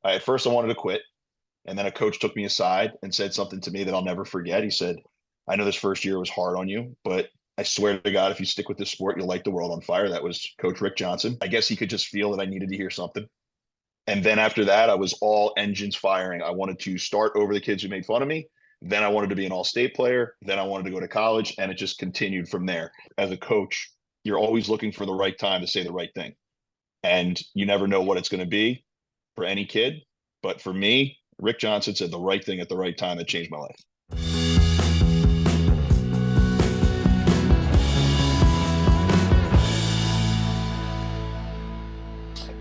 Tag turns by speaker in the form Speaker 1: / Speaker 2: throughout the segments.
Speaker 1: At first I wanted to quit. And then a coach took me aside and said something to me that I'll never forget. He said, I know this first year was hard on you, but I swear to God, if you stick with this sport, you'll light the world on fire. That was Coach Rick Johnson. I guess he could just feel that I needed to hear something. And then after that, I was all engines firing. I wanted to start over the kids who made fun of me. Then I wanted to be an all-state player. Then I wanted to go to college, and it just continued from there. As a coach, you're always looking for the right time to say the right thing. And you never know what it's going to be for any kid. But for me, Rick Johnson said the right thing at the right time that changed my life.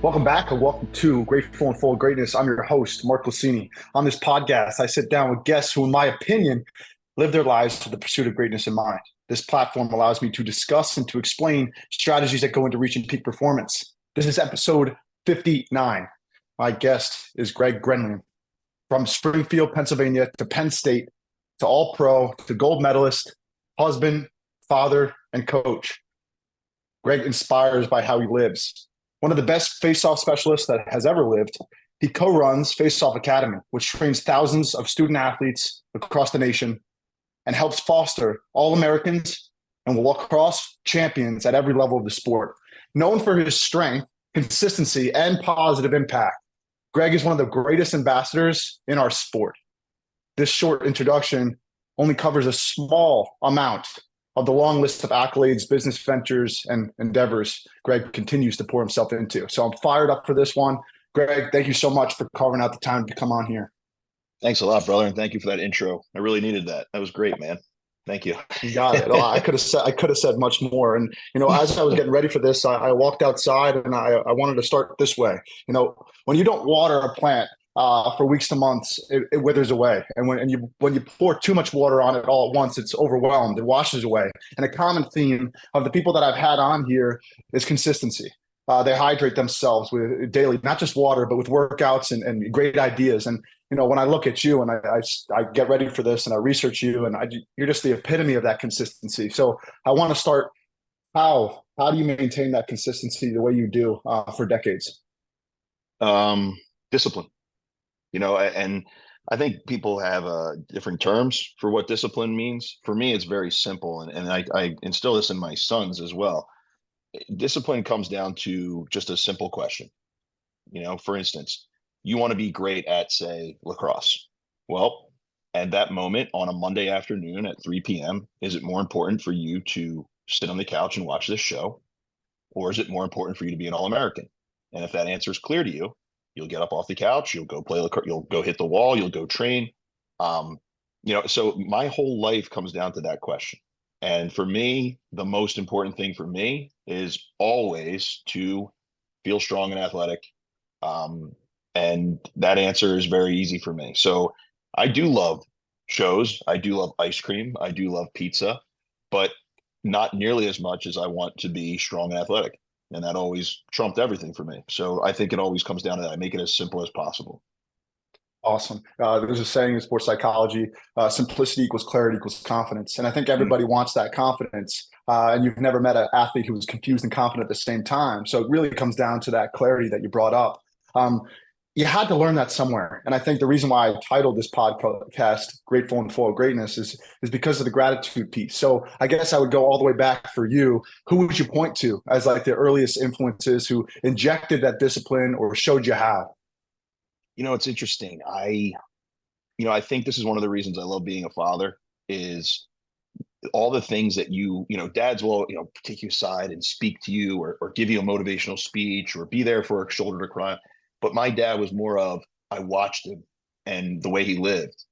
Speaker 2: Welcome back and welcome to Grateful and Full of Greatness. I'm your host, Mark Lucini. On this podcast, I sit down with guests who, in my opinion, live their lives with the pursuit of greatness in mind. This platform allows me to discuss and to explain strategies that go into reaching peak performance. This is episode 59. My guest is Greg Gurenlian. From Springfield, Pennsylvania, to Penn State, to All-Pro, to gold medalist, husband, father, and coach. Greg inspires by how he lives. One of the best face-off specialists that has ever lived, he co-runs Faceoff Academy, which trains thousands of student athletes across the nation and helps foster All-Americans and lacrosse champions at every level of the sport. Known for his strength, consistency, and positive impact, Greg is one of the greatest ambassadors in our sport. This short introduction only covers a small amount of the long list of accolades, business ventures, and endeavors Greg continues to pour himself into. So I'm fired up for this one. Greg, thank you so much for carving out the time to come on here.
Speaker 1: Thanks a lot, brother, and thank you for that intro. I really needed that. That was great, man. Thank you.
Speaker 2: You got it. I could have said much more. And as I was getting ready for this, I walked outside and I wanted to start this way. When you don't water a plant for weeks to months, it withers away. And when you pour too much water on it all at once, it's overwhelmed. It washes away. And a common theme of the people that I've had on here is consistency. They hydrate themselves with daily, not just water, but with workouts and great ideas. And when I look at you and I get ready for this and I research you, and you're just the epitome of that consistency. So I want to start. How do you maintain that consistency the way you do for decades?
Speaker 1: Discipline. And I think people have different terms for what discipline means. For me, it's very simple. And I instill this in my sons as well. Discipline comes down to just a simple question. For instance, you want to be great at, say, lacrosse. Well, at that moment on a Monday afternoon at 3 p.m., is it more important for you to sit on the couch and watch this show? Or is it more important for you to be an All-American? And if that answer is clear to you, you'll get up off the couch, you'll go play lacrosse, you'll go hit the wall, you'll go train. So my whole life comes down to that question. And for me, the most important thing for me is always to feel strong and athletic. And that answer is very easy for me. So I do love shows. I do love ice cream. I do love pizza, but not nearly as much as I want to be strong and athletic. And that always trumped everything for me. So I think it always comes down to that. I make it as simple as possible.
Speaker 2: Awesome. There's a saying in sports psychology, simplicity equals clarity equals confidence. And I think everybody wants that confidence. And you've never met an athlete who was confused and confident at the same time. So it really comes down to that clarity that you brought up. You had to learn that somewhere. And I think the reason why I titled this podcast Grateful and Full of Greatness is because of the gratitude piece. So I guess I would go all the way back for you. Who would you point to as like the earliest influences who injected that discipline or showed you how?
Speaker 1: It's interesting. I think this is one of the reasons I love being a father is all the things that dads will, take you aside and speak to you or give you a motivational speech or be there for a shoulder to cry on. But my dad was more of, I watched him and the way he lived.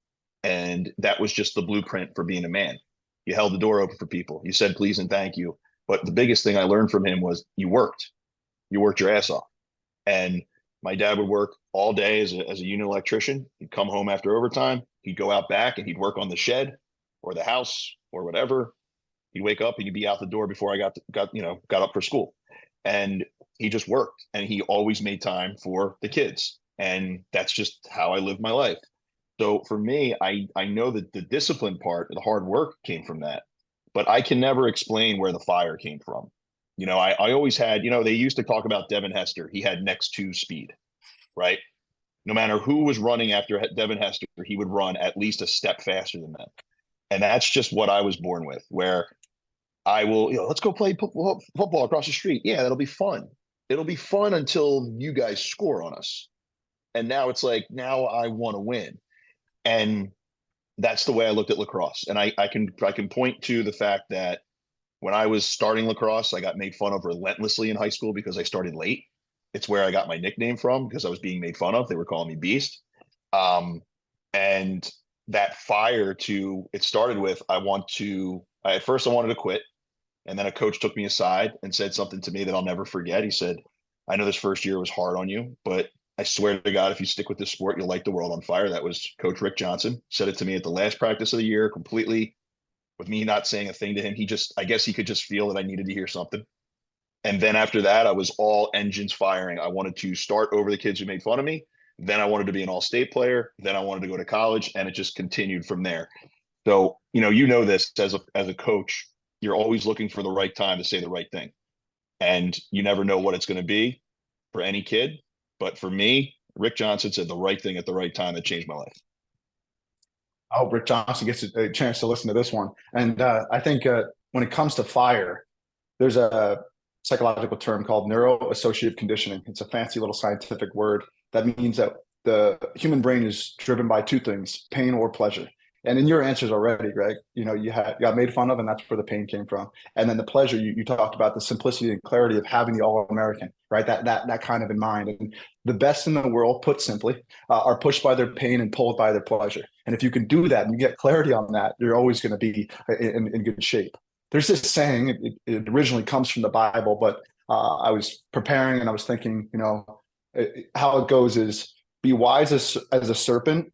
Speaker 1: And that was just the blueprint for being a man. You held the door open for people. You said please and thank you. But the biggest thing I learned from him was you worked your ass off. And my dad would work all day as a unit electrician. He'd come home after overtime. He'd go out back and he'd work on the shed or the house or whatever. He'd wake up and he'd be out the door before I got up for school. And he just worked, and he always made time for the kids. And that's just how I live my life. So for me, I know that the discipline part, the hard work came from that, but I can never explain where the fire came from. I always had, they used to talk about Devin Hester. He had next to speed, right? No matter who was running after Devin Hester, he would run at least a step faster than them. And that's just what I was born with, where I will, let's go play football across the street. Yeah, that'll be fun. It'll be fun until you guys score on us. And now it's like, now I want to win. And that's the way I looked at lacrosse. And I can point to the fact that when I was starting lacrosse, I got made fun of relentlessly in high school because I started late. It's where I got my nickname from because I was being made fun of. They were calling me Beast. And that fire it started with, at first I wanted to quit. And then a coach took me aside and said something to me that I'll never forget. He said, I know this first year was hard on you, but I swear to God, if you stick with this sport, you'll light the world on fire. That was Coach Rick Johnson. Said it to me at the last practice of the year, completely with me not saying a thing to him. I guess he could just feel that I needed to hear something. And then after that, I was all engines firing. I wanted to start over the kids who made fun of me. Then I wanted to be an all-state player. Then I wanted to go to college, and it just continued from there. So, this as a coach, you're always looking for the right time to say the right thing. And you never know what it's going to be for any kid. But for me, Rick Johnson said the right thing at the right time that changed my life.
Speaker 2: I hope Rick Johnson gets a chance to listen to this one. And I think when it comes to fire, there's a psychological term called neuroassociative conditioning. It's a fancy little scientific word that means that the human brain is driven by two things, pain or pleasure. And in your answers already, Greg, you got made fun of, and that's where the pain came from. And then the pleasure, you talked about the simplicity and clarity of having the All-American, right? That kind of in mind. And the best in the world, put simply, are pushed by their pain and pulled by their pleasure. And if you can do that and you get clarity on that, you're always going to be in good shape. There's this saying, it originally comes from the Bible, but I was preparing and I was thinking, how it goes is be wise as a serpent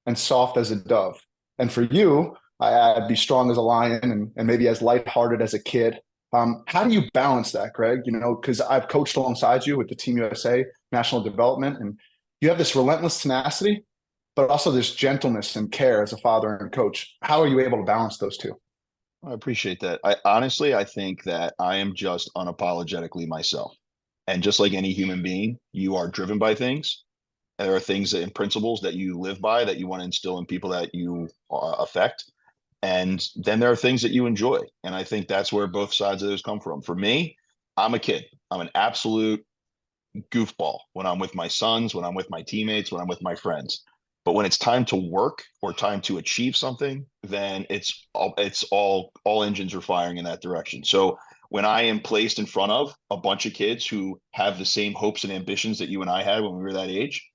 Speaker 2: and soft as a dove. And for you, I'd be strong as a lion and maybe as lighthearted as a kid. How do you balance that, Greg? Because I've coached alongside you with the Team USA National Development, and you have this relentless tenacity, but also this gentleness and care as a father and coach. How are you able to balance those two?
Speaker 1: I appreciate that. I think that I am just unapologetically myself. And just like any human being, you are driven by things. There are things and principles that you live by that you want to instill in people that you affect. And then there are things that you enjoy. And I think that's where both sides of those come from. For me, I'm a kid. I'm an absolute goofball when I'm with my sons, when I'm with my teammates, when I'm with my friends. But when it's time to work or time to achieve something, then it's all engines are firing in that direction. So when I am placed in front of a bunch of kids who have the same hopes and ambitions that you and I had when we were that age,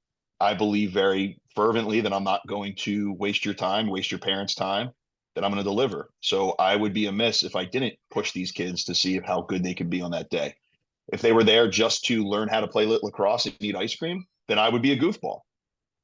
Speaker 1: I believe very fervently that I'm not going to waste your time, waste your parents' time, that I'm going to deliver. So I would be amiss if I didn't push these kids to see how good they could be on that day. If they were there just to learn how to play lacrosse and eat ice cream, then I would be a goofball.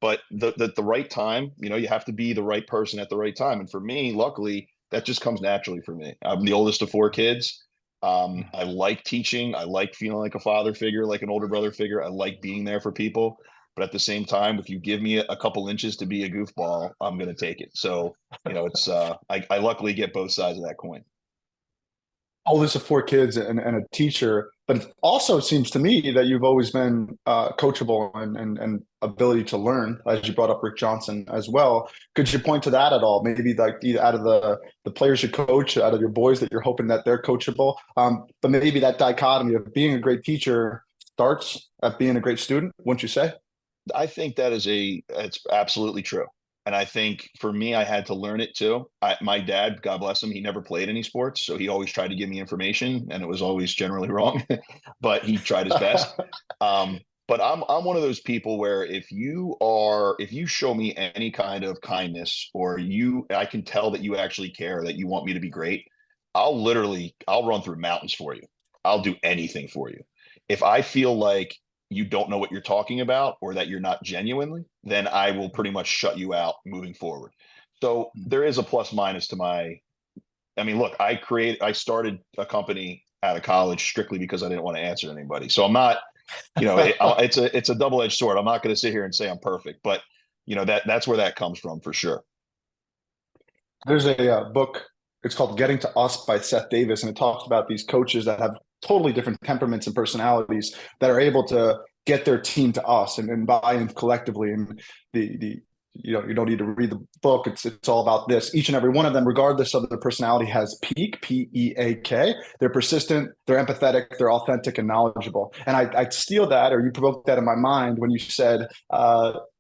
Speaker 1: But the right time, you have to be the right person at the right time. And for me, luckily, that just comes naturally for me. I'm the oldest of four kids. I like teaching. I like feeling like a father figure, like an older brother figure. I like being there for people. But at the same time, if you give me a couple inches to be a goofball, I'm going to take it. So, it's I luckily get both sides of that coin.
Speaker 2: Oldest of four kids and a teacher, but it also seems to me that you've always been coachable and ability to learn, as you brought up Rick Johnson as well. Could you point to that at all? Maybe like either out of the players you coach, out of your boys that you're hoping that they're coachable, but maybe that dichotomy of being a great teacher starts at being a great student, wouldn't you say?
Speaker 1: I think it's absolutely true. And I think for me, I had to learn it too. My dad, God bless him, he never played any sports. So he always tried to give me information and it was always generally wrong, but he tried his best. But I'm one of those people where if you show me any kind of kindness or I can tell that you actually care, that you want me to be great, I'll run through mountains for you. I'll do anything for you. If I feel like you don't know what you're talking about or that you're not genuinely, then I will pretty much shut you out moving forward. So there is a plus minus to look, I started a company out of college strictly because I didn't want to answer anybody. So I'm not, it's a double-edged sword. I'm not going to sit here and say I'm perfect, but that's where that comes from for sure.
Speaker 2: There's a book, it's called Getting to Us by Seth Davis, and it talks about these coaches that have totally different temperaments and personalities that are able to get their team to us and buy in collectively. And the you don't need to read the book. It's all about this. Each and every one of them, regardless of their personality, has peak, P-E-A-K. They're persistent, they're empathetic, they're authentic and knowledgeable. And I steal that, or you provoked that in my mind when you said,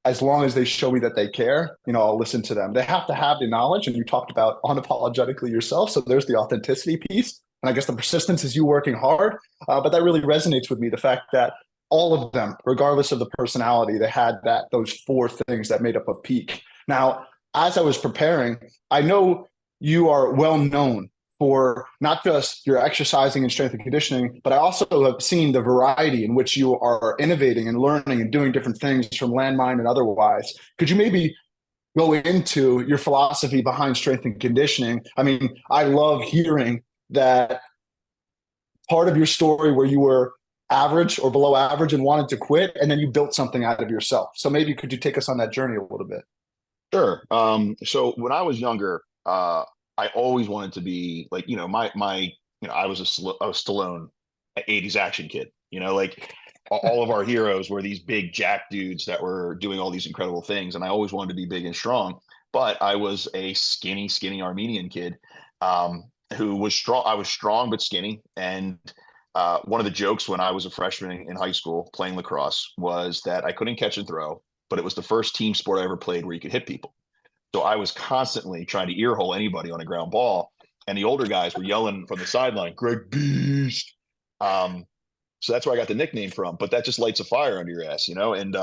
Speaker 2: as long as they show me that they care, I'll listen to them. They have to have the knowledge, and you talked about unapologetically yourself. So there's the authenticity piece. And I guess the persistence is you working hard. But that really resonates with me, the fact that all of them, regardless of the personality, they had those four things that made up a peak. Now, as I was preparing, I know you are well known for not just your exercising and strength and conditioning, but I also have seen the variety in which you are innovating and learning and doing different things from landmine and otherwise. Could you maybe go into your philosophy behind strength and conditioning? I mean, I love hearing that part of your story where you were average or below average and wanted to quit, and then you built something out of yourself. So maybe could you take us on that journey a little bit?
Speaker 1: Sure. So when I was younger, I always wanted to be like, I was a Stallone 80s action kid, like all of our heroes were these big jack dudes that were doing all these incredible things. And I always wanted to be big and strong, but I was a skinny Armenian kid, who was strong. I was strong, but skinny. And one of the jokes when I was a freshman in high school playing lacrosse was that I couldn't catch and throw, but it was the first team sport I ever played where you could hit people. So I was constantly trying to earhole anybody on a ground ball. And the older guys were yelling from the sideline, Greg Beast. So that's where I got the nickname from. But that just lights a fire under your ass, And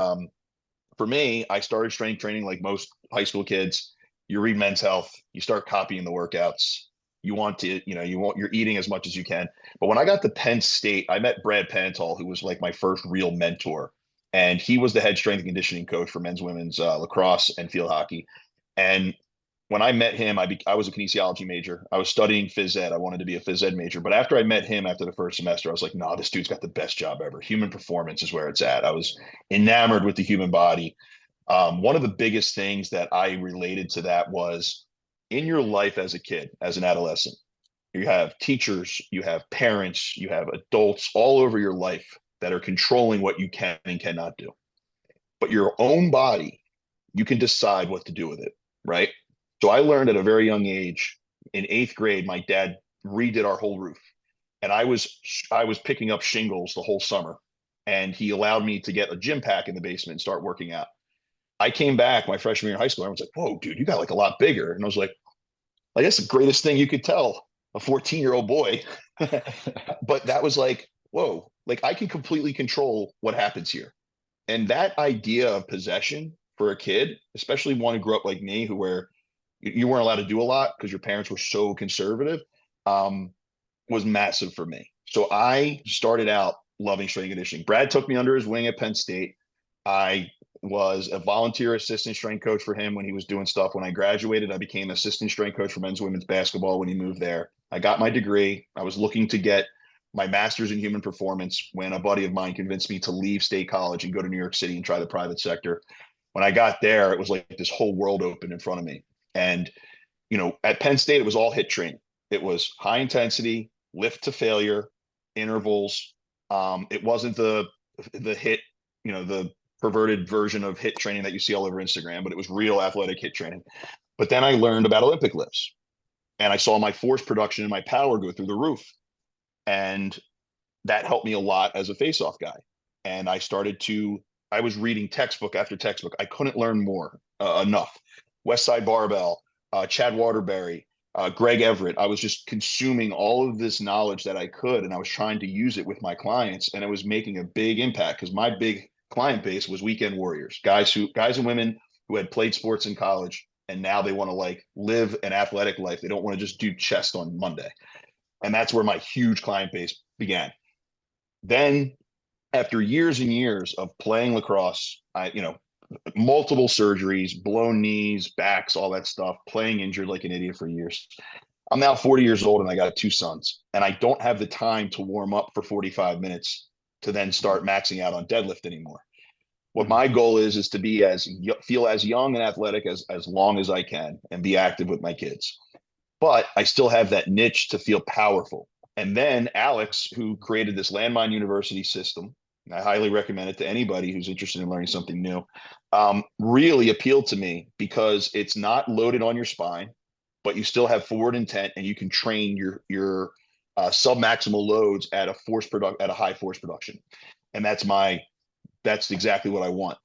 Speaker 1: for me, I started strength training like most high school kids. You read Men's Health, you start copying the workouts. You're eating as much as you can. But when I got to Penn State, I met Brad Penetall, who was like my first real mentor. And he was the head strength and conditioning coach for men's, women's lacrosse and field hockey. And when I met him, I was a kinesiology major. I was studying phys ed. I wanted to be a phys ed major. But after I met him after the first semester, I was like, no, this dude's got the best job ever. Human performance is where it's at. I was enamored with the human body. One of the biggest things that I related to that was in your life as a kid, as an adolescent, you have teachers, you have parents, you have adults all over your life that are controlling what you can and cannot do. But your own body, you can decide what to do with it, right? So I learned at a very young age, in 8th grade, my dad redid our whole roof. And I was picking up shingles the whole summer. And he allowed me to get a gym pack in the basement and start working out. I came back my freshman year in high school. I was like, whoa, dude, you got like a lot bigger. And I was like, I guess the greatest thing you could tell a 14-year-old boy. But that was like, whoa, like I can completely control what happens here. And that idea of possession for a kid, especially one who grew up like me, where you weren't allowed to do a lot because your parents were so conservative, was massive for me. So I started out loving strength and conditioning. Brad took me under his wing at Penn State. I was a volunteer assistant strength coach for him when he was doing stuff. When I graduated, I became assistant strength coach for men's, women's basketball when he moved there. I got my degree. I was looking to get my master's in human performance when a buddy of mine convinced me to leave State College and go to New York City and try the private sector. When I got there, it was like this whole world opened in front of me. And, at Penn State, it was all HIIT training. It was high intensity, lift to failure, intervals. It wasn't the HIIT, the perverted version of HIIT training that you see all over Instagram, but it was real athletic HIIT training. But then I learned about Olympic lifts, and I saw my force production and my power go through the roof. And that helped me a lot as a face-off guy. And I was reading textbook after textbook. I couldn't learn more enough. Westside Barbell, Chad Waterbury, Greg Everett. I was just consuming all of this knowledge that I could, and I was trying to use it with my clients, and it was making a big impact because my big client base was weekend warriors, guys and women who had played sports in college, and now they want to like live an athletic life. They don't want to just do chest on Monday. And that's where my huge client base began. Then after years and years of playing lacrosse, multiple surgeries, blown knees, backs, all that stuff, playing injured like an idiot for years. I'm now 40 years old and I got 2 sons, and I don't have the time to warm up for 45 minutes to then start maxing out on deadlift anymore. What my goal is to feel as young and athletic as long as I can and be active with my kids. But I still have that niche to feel powerful. And then Alex, who created this Landmine University system, I highly recommend it to anybody who's interested in learning something new. Really appealed to me because it's not loaded on your spine, but you still have forward intent, and you can train your sub-maximal loads at a high force production. And that's exactly what I want.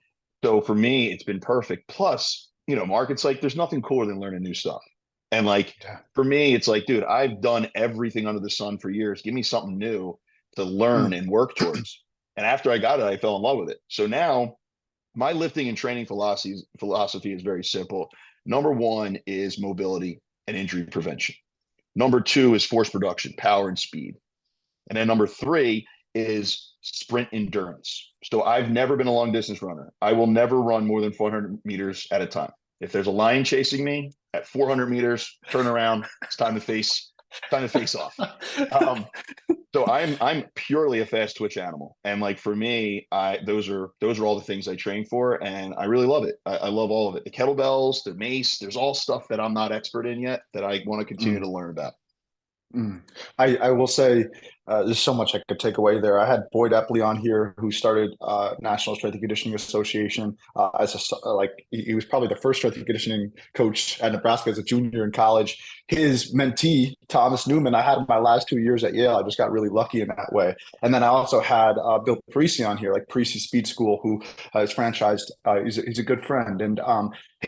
Speaker 1: So for me, it's been perfect. Plus, Mark, it's like there's nothing cooler than learning new stuff. And like
Speaker 2: Yeah.
Speaker 1: for me, it's like, dude, I've done everything under the sun for years. Give me something new to learn and work towards. And after I got it, I fell in love with it. So now my lifting and training philosophy is very simple. Number one is mobility and injury prevention. Number two is force production, power and speed. And then number three is sprint endurance. So I've never been a long distance runner. I will never run more than 400 meters at a time. If there's a lion chasing me at 400 meters, turn around. It's time to face off. So I'm purely a fast twitch animal, and like for me, those are all the things I train for, and I really love it. I love all of it. The kettlebells, the mace. There's all stuff that I'm not expert in yet that I want to continue to learn about.
Speaker 2: I will say there's so much I could take away there. I had Boyd Epley on here, who started National Strength and Conditioning Association he was probably the first strength and conditioning coach at Nebraska as a junior in college. His mentee, Thomas Newman, I had him my last 2 years at Yale. I just got really lucky in that way. And then I also had Bill Parisi on here, like Parisi Speed School, who is franchised. He's a good friend. And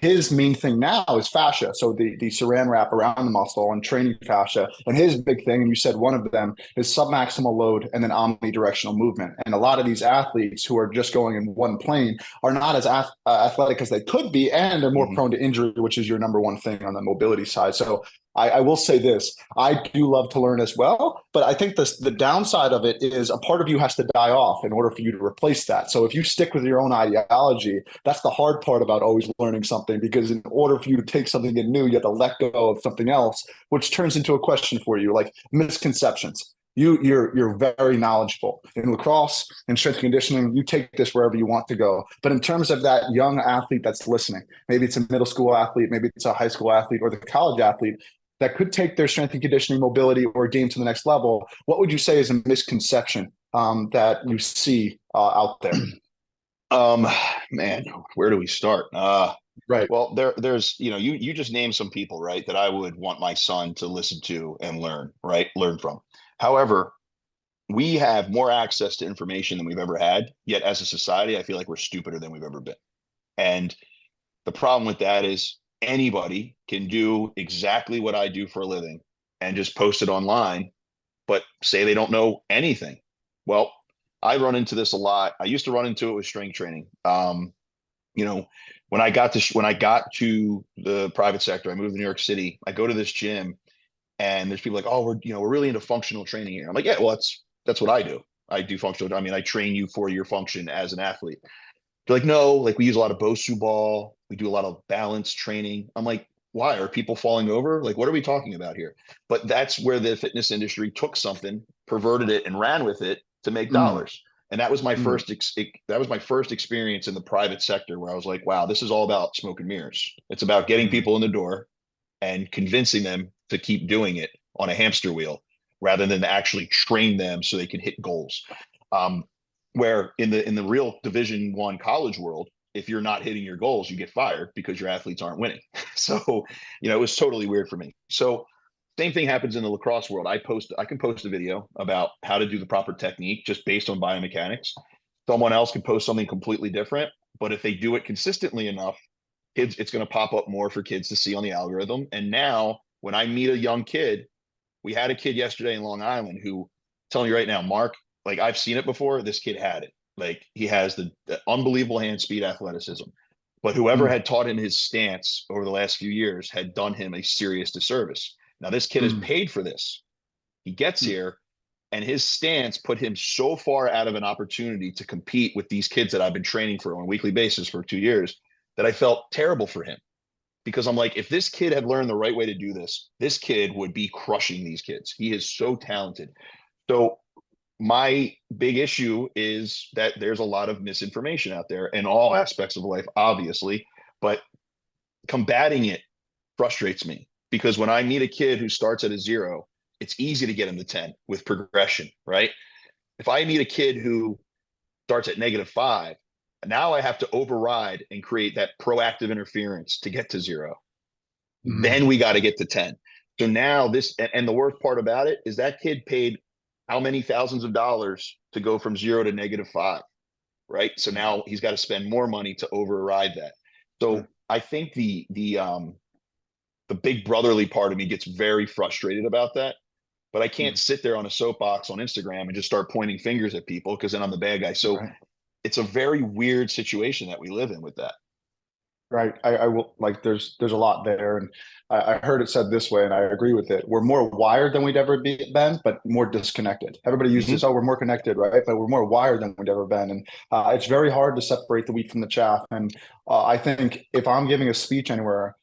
Speaker 2: his main thing now is fascia. So the saran wrap around the muscle and training fascia. And his big thing, and you said one of them, is submaximal load and then omnidirectional movement. And a lot of these athletes who are just going in one plane are not as athletic as they could be, and they're more prone to injury, which is your number one thing on the mobility side. So I will say this, I do love to learn as well, but I think the downside of it is a part of you has to die off in order for you to replace that. So if you stick with your own ideology, that's the hard part about always learning something, because in order for you to take something new, you have to let go of something else, which turns into a question for you, like misconceptions. You're very knowledgeable in lacrosse and strength conditioning. You take this wherever you want to go. But in terms of that young athlete that's listening, maybe it's a middle school athlete, maybe it's a high school athlete, or the college athlete that could take their strength and conditioning, mobility, or game to the next level, what would you say is a misconception that you see out there?
Speaker 1: Man, where do we start?
Speaker 2: Right.
Speaker 1: Well, there's you just named some people, right, that I would want my son to listen to and learn from. However, we have more access to information than we've ever had. Yet as a society, I feel like we're stupider than we've ever been. And the problem with that is anybody can do exactly what I do for a living and just post it online, but say they don't know anything. Well, I run into this a lot. I used to run into it with strength training. When I got to the private sector, I moved to New York City. I go to this gym, and there's people like, oh, we're really into functional training here. I'm like, yeah, well, that's what I do. I do functional. I mean, I train you for your function as an athlete. They're like, no, like we use a lot of Bosu ball. We do a lot of balance training. I'm like, why are people falling over? Like, what are we talking about here? But that's where the fitness industry took something, perverted it, and ran with it to make dollars. And that was my first experience in the private sector, where I was like, wow, this is all about smoke and mirrors. It's about getting people in the door and convincing them to keep doing it on a hamster wheel, rather than to actually train them so they can hit goals. Where in the real Division I college world, if you're not hitting your goals, you get fired because your athletes aren't winning. So, it was totally weird for me. So same thing happens in the lacrosse world. I can post a video about how to do the proper technique just based on biomechanics. Someone else can post something completely different, but if they do it consistently enough, it's going to pop up more for kids to see on the algorithm. And now when I meet a young kid, we had a kid yesterday in Long Island who, telling you right now, Mark, like I've seen it before. This kid had it. Like he has the unbelievable hand speed, athleticism. But whoever had taught him his stance over the last few years had done him a serious disservice. Now this kid has paid for this. He gets here, and his stance put him so far out of an opportunity to compete with these kids that I've been training for on a weekly basis for 2 years, that I felt terrible for him. Because I'm like, if this kid had learned the right way to do this kid would be crushing these kids. He is so talented. So my big issue is that there's a lot of misinformation out there in all aspects of life, obviously, but combating it frustrates me, because when I meet a kid who starts at a 0, it's easy to get him to 10 with progression, right? If I meet a kid who starts at -5. Now I have to override and create that proactive interference to get to 0. Then we got to get to 10. So now and the worst part about it is that kid paid how many thousands of dollars to go from 0 to -5, right? So now he's got to spend more money to override that. So I think the big brotherly part of me gets very frustrated about that. But I can't sit there on a soapbox on Instagram and just start pointing fingers at people, because then I'm the bad guy. So it's a very weird situation that we live in with that.
Speaker 2: Right. I will, like, there's a lot there. And I heard it said this way, and I agree with it. We're more wired than we'd ever been, but more disconnected. Everybody uses, oh, we're more connected, right? But we're more wired than we'd ever been. And it's very hard to separate the wheat from the chaff. And I think if I'm giving a speech anywhere,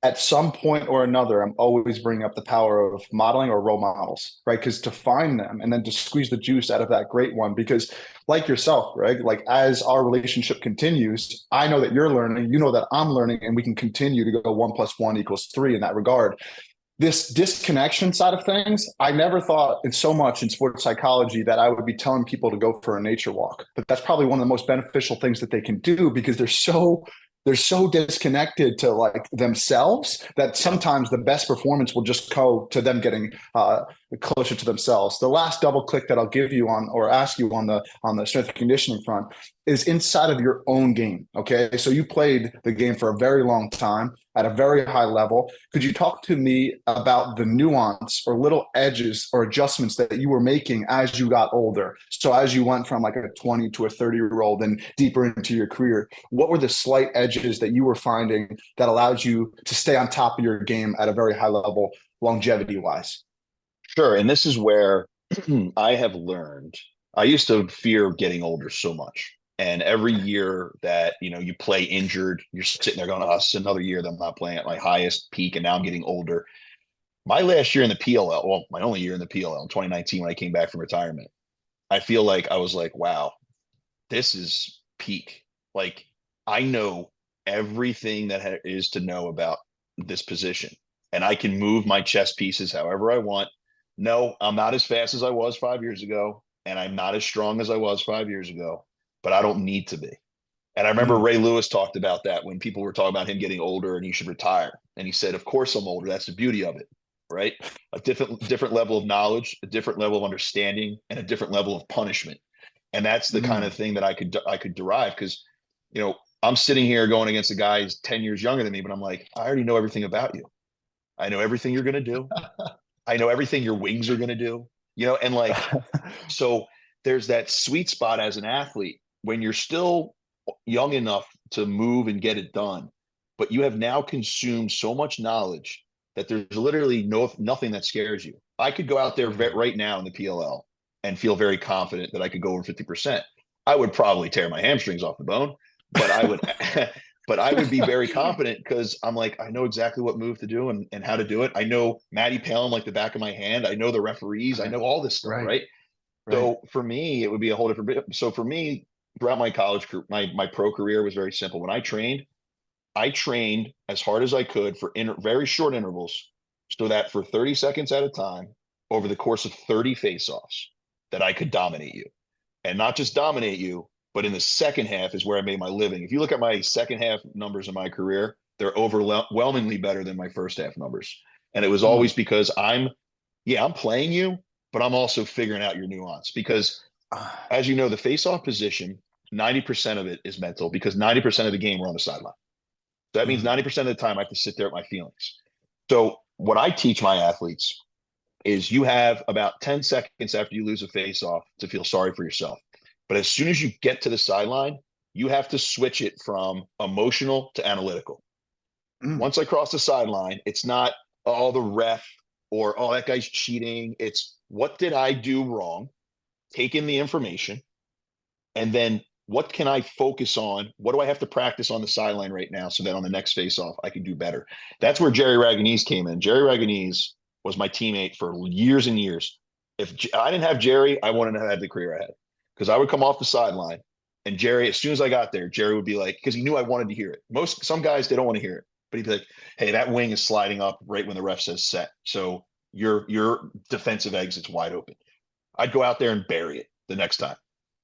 Speaker 2: at some point or another, I'm always bringing up the power of modeling or role models, right? Because to find them and then to squeeze the juice out of that great one, because like yourself, Greg, like as our relationship continues, I know that you're learning, you know that I'm learning, and we can continue to go 1 + 1 = 3 in that regard. This disconnection side of things, I never thought in so much in sports psychology that I would be telling people to go for a nature walk. But that's probably one of the most beneficial things that they can do, because they're so disconnected to like themselves that sometimes the best performance will just go to them getting closer to themselves. The last double click that I'll give you on, or ask you on the strength and conditioning front, is inside of your own game. Okay. So you played the game for a very long time at a very high level. Could you talk to me about the nuance or little edges or adjustments that you were making as you got older? So as you went from like a 20 to a 30-year-old and deeper into your career, what were the slight edges that you were finding that allowed you to stay on top of your game at a very high level, longevity wise?
Speaker 1: Sure. And this is where I have learned. I used to fear getting older so much. And every year that, you play injured, you're sitting there going, oh, it's another year that I'm not playing at my highest peak, and now I'm getting older. My last year in the PLL, well, my only year in the PLL in 2019, when I came back from retirement, I feel like I was like, wow, this is peak. Like, I know everything that is to know about this position, and I can move my chess pieces however I want. No, I'm not as fast as I was 5 years ago, and I'm not as strong as I was 5 years ago, but I don't need to be. And I remember Ray Lewis talked about that when people were talking about him getting older and he should retire. And he said, of course I'm older. That's the beauty of it, right? A different level of knowledge, a different level of understanding, and a different level of punishment. And that's the kind of thing that I could derive, because, I'm sitting here going against a guy who's 10 years younger than me, but I'm like, I already know everything about you. I know everything you're going to do. I know everything your wings are going to do, and like, so there's that sweet spot as an athlete when you're still young enough to move and get it done, but you have now consumed so much knowledge that there's literally nothing that scares you. I could go out there right now in the PLL and feel very confident that I could go over 50%. I would probably tear my hamstrings off the bone, but I would but I would be very confident, because I'm like, I know exactly what move to do and how to do it. I know Matty Palin like the back of my hand. I know the referees. I know all this stuff, right? So for me, it would be a whole different bit. So for me, throughout my college career, my pro career was very simple. When I trained as hard as I could for very short intervals, so that for 30 seconds at a time, over the course of 30 face-offs, that I could dominate you. And not just dominate you, but in the second half is where I made my living. If you look at my second half numbers in my career, they're overwhelmingly better than my first half numbers. And it was always because I'm playing you, but I'm also figuring out your nuance. Because as you know, the face-off position, 90% of it is mental, because 90% of the game we're on the sideline. So that means 90% of the time I have to sit there with my feelings. So what I teach my athletes is you have about 10 seconds after you lose a face-off to feel sorry for yourself. But as soon as you get to the sideline, you have to switch it from emotional to analytical. Once I cross the sideline, it's not, oh, the ref, or, oh, that guy's cheating. It's, what did I do wrong? Take in the information, and then what can I focus on? What do I have to practice on the sideline right now, so that on the next face-off I can do better? That's where Jerry Ragonese came in. Jerry Ragonese was my teammate for years and years. If I didn't have Jerry, I wouldn't have had the career I had, because I would come off the sideline, and Jerry, as soon as I got there, Jerry would be like, because he knew I wanted to hear it. Some guys, they don't want to hear it, but he'd be like, hey, that wing is sliding up right when the ref says set. So your defensive exit's wide open. I'd go out there and bury it the next time.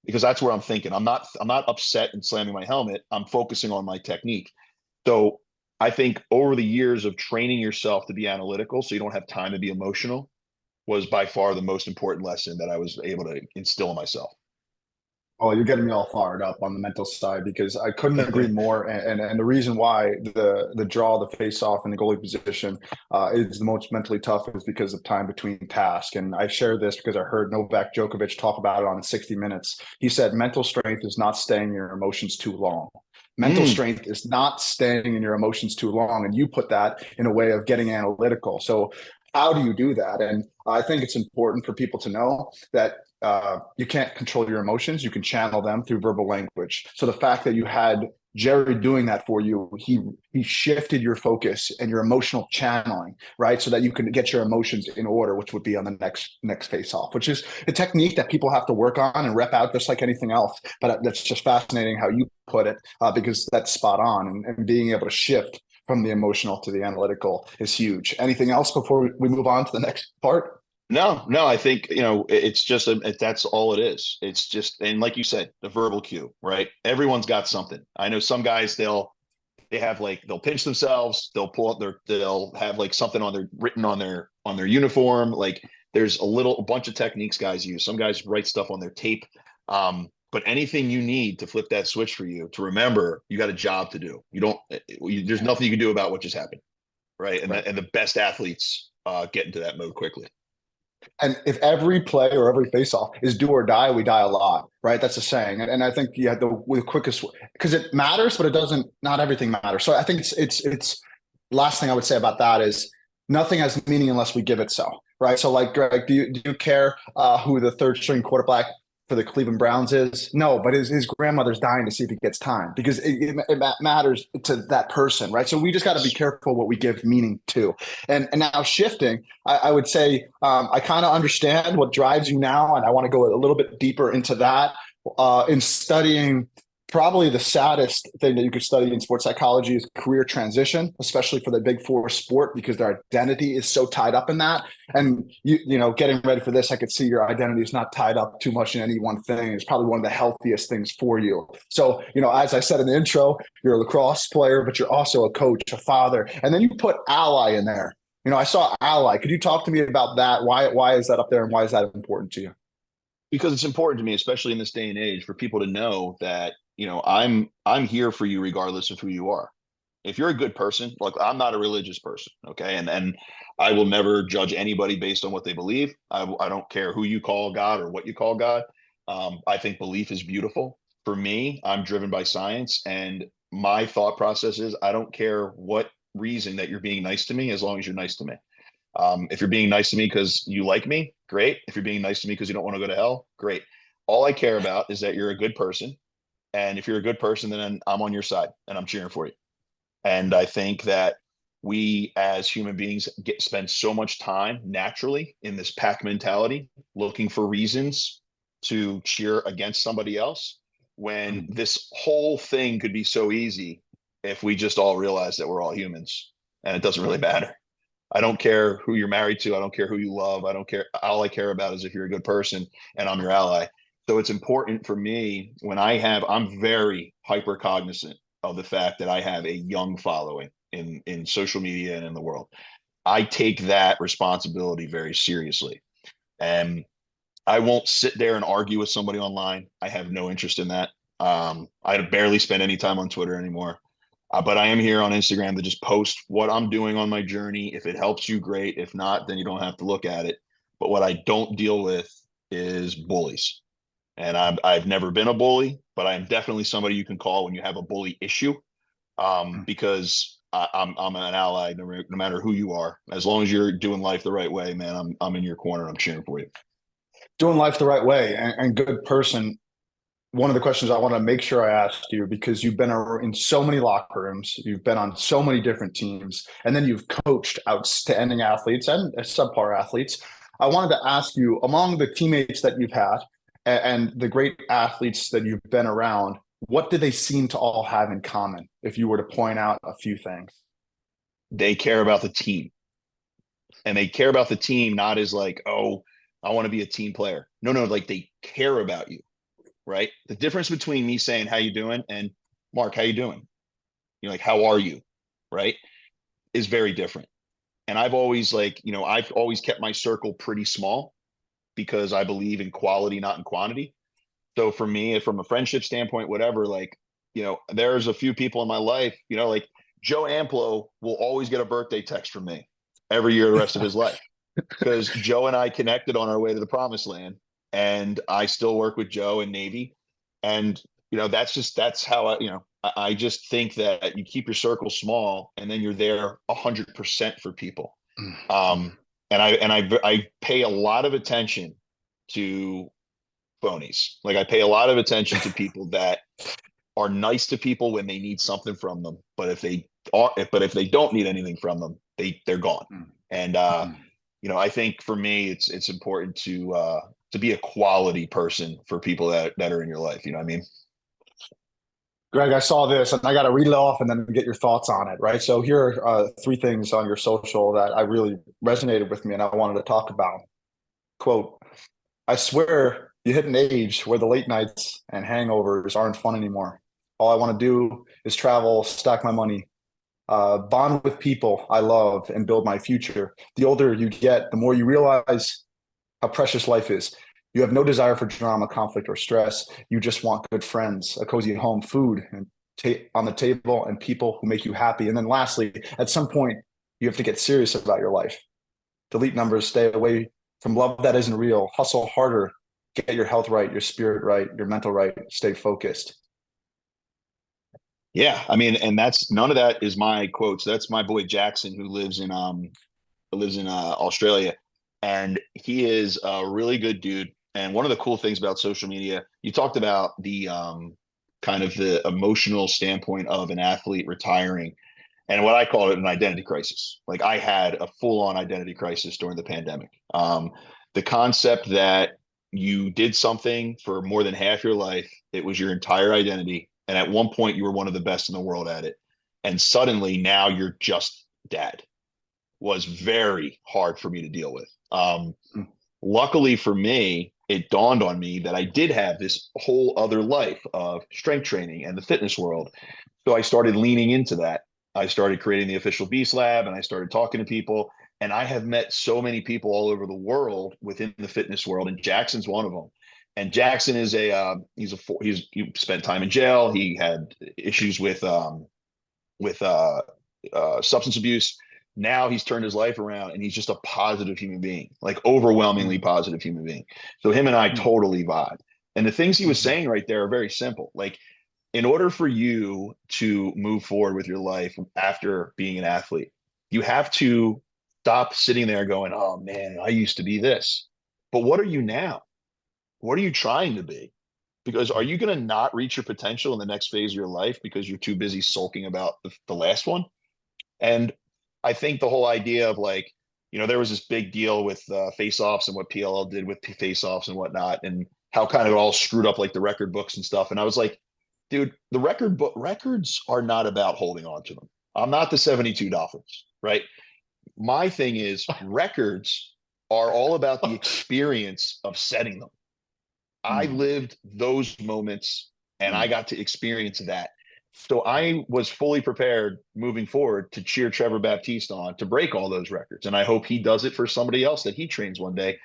Speaker 1: because that's where I'm thinking. I'm not upset and slamming my helmet. I'm focusing on my technique. So I think over the years of training yourself to be analytical so you don't have time to be emotional was by far the most important lesson that I was able to instill in myself.
Speaker 2: Oh, you're getting me all fired up on the mental side because I couldn't agree more. And the reason why the draw, the face off, and the goalie position is the most mentally tough is because of time between tasks. And I share this because I heard Novak Djokovic talk about it on 60 Minutes. He said mental strength is not staying in your emotions too long. Mental strength is not staying in your emotions too long. And you put that in a way of getting analytical. So how do you do that? And I think it's important for people to know that you can't control your emotions. You can channel them through verbal language. So the fact that you had Jerry doing that for you, he shifted your focus and your emotional channeling, right? So that you can get your emotions in order, which would be on the next face off, which is a technique that people have to work on and rep out just like anything else. But that's just fascinating how you put it, because that's spot on. And being able to shift from the emotional to the analytical is huge. Anything else before we move on to the next part?
Speaker 1: No, I think, it's just that's all it is. It's just, and like you said, the verbal cue, right? Everyone's got something. I know some guys, they'll pinch themselves, they'll pull up they'll have like something written on their uniform. Like there's a bunch of techniques guys use. Some guys write stuff on their tape. But anything you need to flip that switch for you to remember, you got a job to do. There's nothing you can do about what just happened. Right. And the best athletes get into that mode quickly.
Speaker 2: And if every play or every face-off is do or die, we die a lot, right? That's a saying. And I think you had the quickest, because it matters, but it doesn't. Not everything matters. So I think it's. Last thing I would say about that is nothing has meaning unless we give it so, right? So like Greg, do you care who the third string quarterback for the Cleveland Browns is? No, but his grandmother's dying to see if he gets time because it matters to that person, right? So we just got to be careful what we give meaning to. And now shifting, I would say I kind of understand what drives you now, and I want to go a little bit deeper into that. In studying, probably the saddest thing that you could study in sports psychology is career transition, especially for the big four sport, because their identity is so tied up in that. And getting ready for this, I could see your identity is not tied up too much in any one thing. It's probably one of the healthiest things for you. So, as I said in the intro, you're a lacrosse player, but you're also a coach, a father, and then you put ally in there. I saw ally. Could you talk to me about that? Why is that up there, and why is that important to you?
Speaker 1: Because it's important to me, especially in this day and age, for people to know that, I'm here for you regardless of who you are. If you're a good person, like I'm not a religious person, okay, and I will never judge anybody based on what they believe. I don't care who you call God or what you call God. I think belief is beautiful. For me, I'm driven by science, and my thought process is I don't care what reason that you're being nice to me, as long as you're nice to me. If you're being nice to me because you like me, great. If you're being nice to me because you don't want to go to hell, great. All I care about is that you're a good person. And if you're a good person, then I'm on your side and I'm cheering for you. And I think that we as human beings spend so much time naturally in this pack mentality, looking for reasons to cheer against somebody else, when this whole thing could be so easy if we just all realize that we're all humans and it doesn't really matter. I don't care who you're married to. I don't care who you love. I don't care. All I care about is if you're a good person and I'm your ally. So it's important for me when I'm very hyper cognizant of the fact that I have a young following in social media and in the world. I take that responsibility very seriously. And I won't sit there and argue with somebody online. I have no interest in that. I barely spend any time on Twitter anymore. But I am here on Instagram to just post what I'm doing on my journey. If it helps you, great. If not, then you don't have to look at it. But what I don't deal with is bullies. And I've never been a bully, but I am definitely somebody you can call when you have a bully issue, because I'm an ally no matter who you are. As long as you're doing life the right way, man, I'm in your corner. I'm cheering for you.
Speaker 2: Doing life the right way and good person. One of the questions I want to make sure I asked you, because you've been in so many locker rooms, you've been on so many different teams, and then you've coached outstanding athletes and subpar athletes. I wanted to ask you, among the teammates that you've had and the great athletes that you've been around, what do they seem to all have in common if you were to point out a few things?
Speaker 1: They care about the team, and they care about the team not as like, oh, I want to be a team player. No, like they care about you. right? The difference between me saying, how you doing? And Mark, how you doing? You're like, how are you? Right? Is very different. And I've always I've always kept my circle pretty small because I believe in quality, not in quantity. So for me, from a friendship standpoint, whatever, there's a few people in my life, like Joe Amplo will always get a birthday text from me every year the rest of his life because Joe and I connected on our way to the promised land, and I still work with Joe in Navy. And, that's how I just think that you keep your circle small and then you're there 100% for people. And I pay a lot of attention to phonies. Like I pay a lot of attention to people that are nice to people when they need something from them, but if they don't need anything from them, they're gone. And I think for me, it's important to be a quality person for people that are in your life. You know what I mean?
Speaker 2: Greg, I saw this and I got to read it off and then get your thoughts on it, right? So here are three things on your social that I really resonated with me and I wanted to talk about. Quote, I swear you hit an age where the late nights and hangovers aren't fun anymore. All I want to do is travel, stack my money, bond with people I love, and build my future. The older you get, the more you realize how precious life is. You have no desire for drama, conflict, or stress. You just want good friends, a cozy home, food and on the table, and people who make you happy. And then lastly, at some point, you have to get serious about your life. Delete numbers, stay away from love that isn't real. Hustle harder, get your health right, your spirit right, your mental right, stay focused.
Speaker 1: Yeah, I mean, and that's none of that is my quotes. That's my boy Jackson who lives in Australia, and he is a really good dude. And one of the cool things about social media, you talked about the kind of the emotional standpoint of an athlete retiring, and what I call it an identity crisis. Like I had a full-on identity crisis during the pandemic. The concept that you did something for more than half your life, it was your entire identity, and at one point you were one of the best in the world at it, and suddenly now you're just dad, was very hard for me to deal with. Luckily for me, it dawned on me that I did have this whole other life of strength training and the fitness world. So I started leaning into that. I started creating the official Beast Lab and I started talking to people. And I have met so many people all over the world within the fitness world, and Jackson's one of them. And Jackson is he spent time in jail. He had issues with substance abuse. Now he's turned his life around and he's just a positive human being, like overwhelmingly positive human being. So him and I totally vibe. And the things he was saying right there are very simple. Like, in order for you to move forward with your life after being an athlete, you have to stop sitting there going, oh man, I used to be this. But what are you now? What are you trying to be? Because are you going to not reach your potential in the next phase of your life because you're too busy sulking about the last one? And I think the whole idea of there was this big deal with face-offs and what PLL did with face-offs and whatnot, and how kind of it all screwed up like the record books and stuff. And I was like, dude, the records are not about holding on to them. I'm not the 72 Dolphins, right? My thing is records are all about the experience of setting them. I lived those moments and I got to experience that. So I was fully prepared moving forward to cheer Trevor Baptiste on to break all those records. And I hope he does it for somebody else that he trains one day.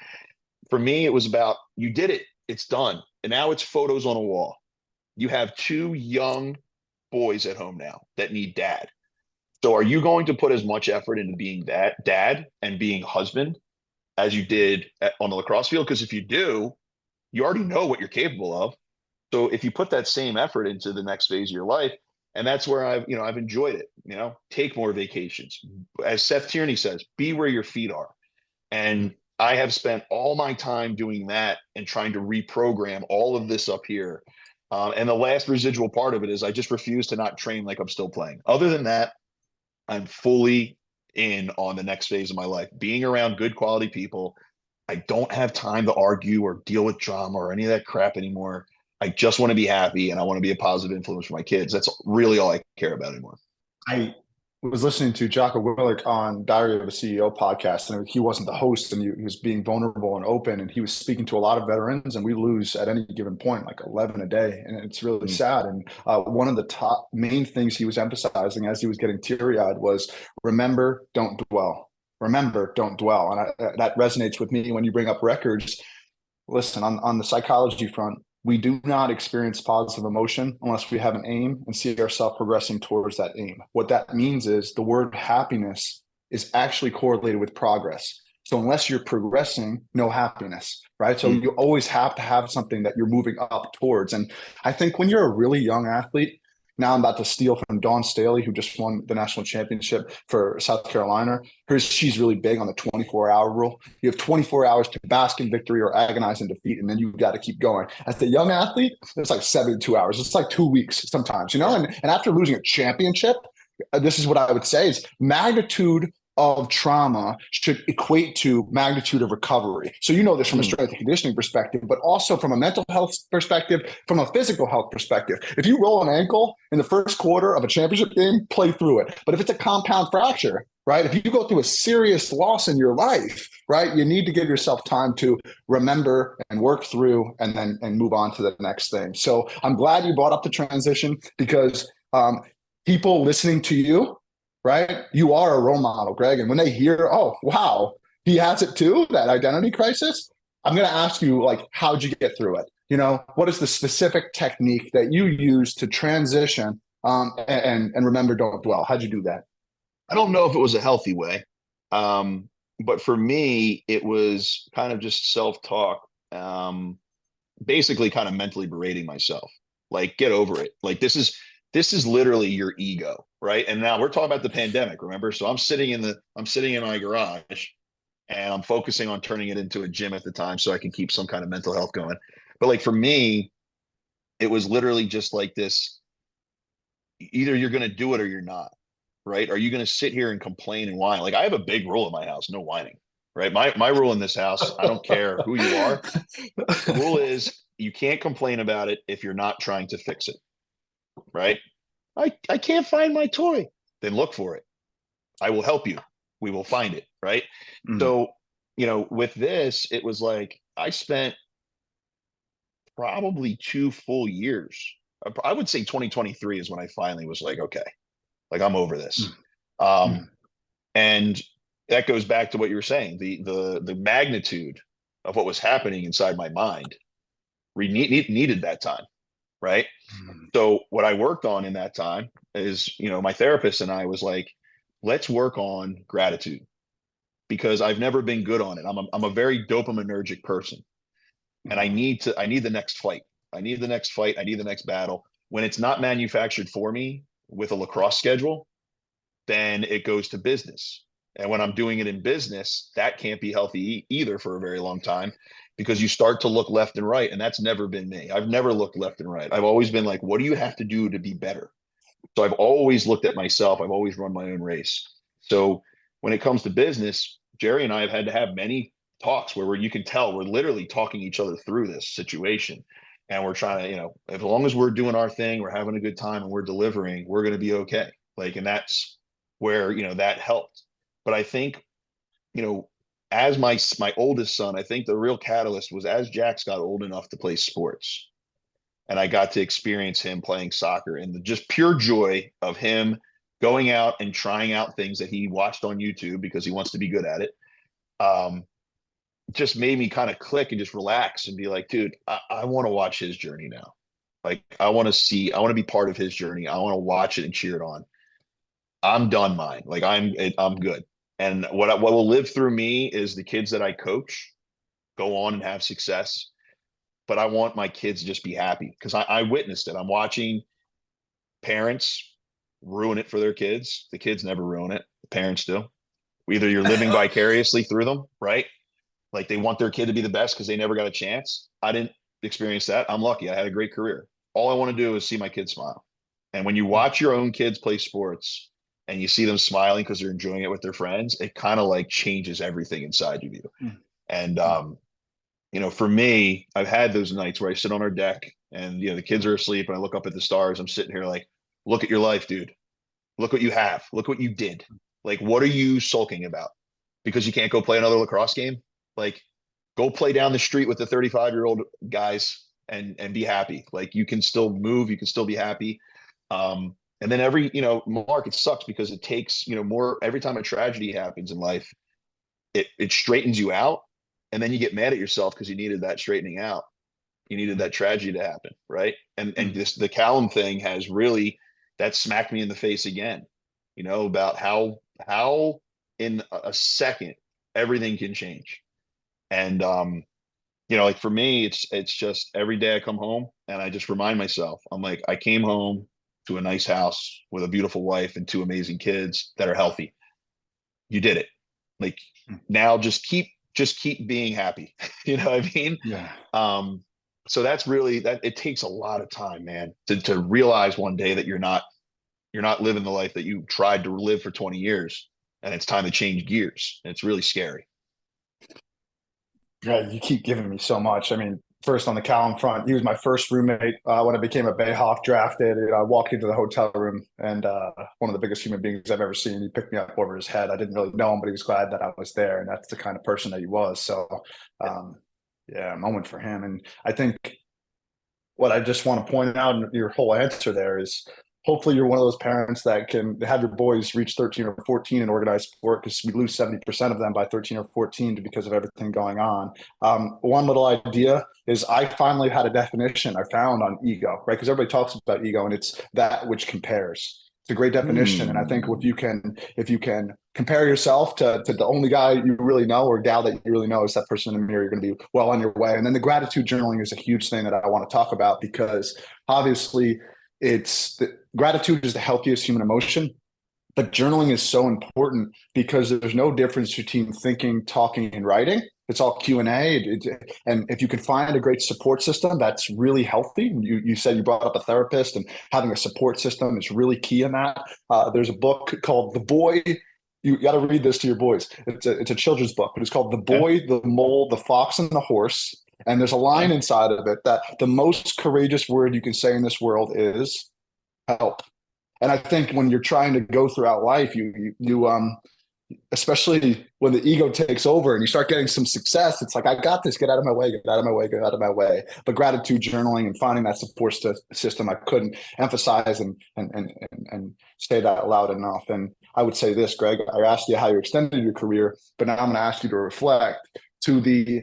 Speaker 1: For me, it was about, you did it, it's done. And now it's photos on a wall. You have two young boys at home now that need dad. So are you going to put as much effort into being that dad and being husband as you did on the lacrosse field? Because if you do, you already know what you're capable of. So if you put that same effort into the next phase of your life, and that's where I've enjoyed it, take more vacations. As Seth Tierney says, be where your feet are. And I have spent all my time doing that and trying to reprogram all of this up here. And the last residual part of it is I just refuse to not train like I'm still playing. Other than that, I'm fully in on the next phase of my life, being around good quality people. I don't have time to argue or deal with drama or any of that crap anymore. I just want to be happy and I want to be a positive influence for my kids. That's really all I care about anymore.
Speaker 2: was listening to Jocko Willink on Diary of a CEO podcast, and he wasn't the host, and he was being vulnerable and open, and he was speaking to a lot of veterans, and we lose at any given point like 11 a day, and it's really sad. And one of the top main things he was emphasizing as he was getting teary-eyed was remember, don't dwell. Remember, don't dwell. And that resonates with me when you bring up records. Listen, on the psychology front, we do not experience positive emotion unless we have an aim and see ourselves progressing towards that aim. What that means is the word happiness is actually correlated with progress. So unless you're progressing, no happiness, right? So you always have to have something that you're moving up towards. And I think when you're a really young athlete, now I'm about to steal from Dawn Staley, who just won the national championship for South Carolina. She's really big on the 24-hour rule. You have 24 hours to bask in victory or agonize in defeat, and then you've got to keep going. As a young athlete, it's like 72 hours. It's like 2 weeks sometimes, you know? And after losing a championship, this is what I would say is magnitude of trauma should equate to magnitude of recovery. So you know this from a strength and conditioning perspective, but also from a mental health perspective, from a physical health perspective. If you roll an ankle in the first quarter of a championship game, play through it. But if it's a compound fracture, right? If you go through a serious loss in your life, right, you need to give yourself time to remember and work through and move on to the next thing. So I'm glad you brought up the transition because people listening to you, right? You are a role model, Greg. And when they hear, oh, wow, he has it too, that identity crisis, I'm going to ask you, like, how'd you get through it? You know, what is the specific technique that you use to transition and remember, don't dwell? How'd you do that?
Speaker 1: I don't know if it was a healthy way. But for me, it was kind of just self-talk, basically kind of mentally berating myself. Like, get over it. Like, this is literally your ego, right? And now we're talking about the pandemic, remember? So I'm sitting in my garage and I'm focusing on turning it into a gym at the time so I can keep some kind of mental health going. But like for me, it was literally just like this, either you're going to do it or you're not, right? Are you going to sit here and complain and whine? Like I have a big rule in my house, no whining, right? My rule in this house, I don't care who you are. The rule is you can't complain about it if you're not trying to fix it, right? I can't find my toy. Then look for it. I will help you. We will find it, right? So, with this, it was like I spent probably 2 full years. I would say 2023 is when I finally was like, okay, like I'm over this. And that goes back to what you were saying, the magnitude of what was happening inside my mind needed that time, right? So what I worked on in that time is, my therapist and I was like, let's work on gratitude because I've never been good on it. I'm a very dopaminergic person and I need the next fight. I need the next fight. I need the next battle. When it's not manufactured for me with a lacrosse schedule, then it goes to business. And when I'm doing it in business, that can't be healthy either for a very long time because you start to look left and right. And that's never been me. I've never looked left and right. I've always been like, what do you have to do to be better? So I've always looked at myself. I've always run my own race. So when it comes to business, Jerry and I have had to have many talks where you can tell we're literally talking each other through this situation. And we're trying to, as long as we're doing our thing, we're having a good time and we're delivering, we're going to be okay. Like, and that's where, that helped. But I think, as my oldest son, I think the real catalyst was as Jax got old enough to play sports. And I got to experience him playing soccer and the just pure joy of him going out and trying out things that he watched on YouTube because he wants to be good at it. Just made me kind of click and just relax and be like, dude, I want to watch his journey now. Like, I want to be part of his journey. I want to watch it and cheer it on. I'm done mine. Like I'm good. And what will live through me is the kids that I coach go on and have success. But I want my kids to just be happy because I witnessed it. I'm watching parents ruin it for their kids. The kids never ruin it. The parents do. Either you're living vicariously through them, right? Like they want their kid to be the best because they never got a chance. I didn't experience that. I'm lucky. I had a great career. All I want to do is see my kids smile. And when you watch your own kids play sports and you see them smiling because they're enjoying it with their friends, it kind of like changes everything inside of you. And, for me, I've had those nights where I sit on our deck and, the kids are asleep and I look up at the stars. I'm sitting here like, look at your life, dude. Look what you have. Look what you did. Like, what are you sulking about? Because you can't go play another lacrosse game? Like, go play down the street with the 35-year-old guys and be happy. Like, you can still move, you can still be happy. And then Mark, it sucks because it takes, more every time a tragedy happens in life, it straightens you out. And then you get mad at yourself because you needed that straightening out. You needed that tragedy to happen, right? And the Callum thing has really, that smacked me in the face again, about how in a second everything can change. And like for me, it's just every day I come home and I just remind myself, I'm like, I came home to a nice house with a beautiful wife and two amazing kids that are healthy. You did it. Like, now just keep being happy. You know what I mean?
Speaker 2: Yeah.
Speaker 1: So that's really that. It takes a lot of time, man, to realize one day that you're not living the life that you tried to live for 20 years, and it's time to change gears. And it's really scary.
Speaker 2: Yeah, you keep giving me so much. I mean, first on the Callum front, he was my first roommate when I became a Bayhoff drafted. I walked into the hotel room, and one of the biggest human beings I've ever seen. He picked me up over his head. I didn't really know him, but he was glad that I was there, and that's the kind of person that he was. So, yeah, a moment for him. And I think what I just want to point out in your whole answer there is hopefully you're one of those parents that can have your boys reach 13 or 14 in organized sport, because we lose 70% of them by 13 or 14 because of everything going on. One little idea is I finally had a definition I found on ego, right? Because everybody talks about ego and it's that which compares. It's a great definition. And I think if you can compare yourself to the only guy you really know or gal that you really know is that person in the mirror, you're going to be well on your way. And then the gratitude journaling is a huge thing that I want to talk about, because obviously gratitude is the healthiest human emotion, but journaling is so important because there's no difference between thinking, talking, and writing. It's all Q&A. And if you can find a great support system that's really healthy, you said you brought up a therapist, and having a support system is really key in that. There's a book called The Boy. You got to read this to your boys. It's a children's book, but it's called The Boy, the Mole, the Fox, and the Horse. And there's a line inside of it that the most courageous word you can say in this world is help. And I think when you're trying to go throughout life, you especially when the ego takes over and you start getting some success, it's like, I got this, get out of my way, get out of my way, get out of my way. But gratitude journaling and finding that support system, I couldn't emphasize and say that loud enough. And I would say this, Greg, I asked you how you extended your career, but now I'm going to ask you to reflect to the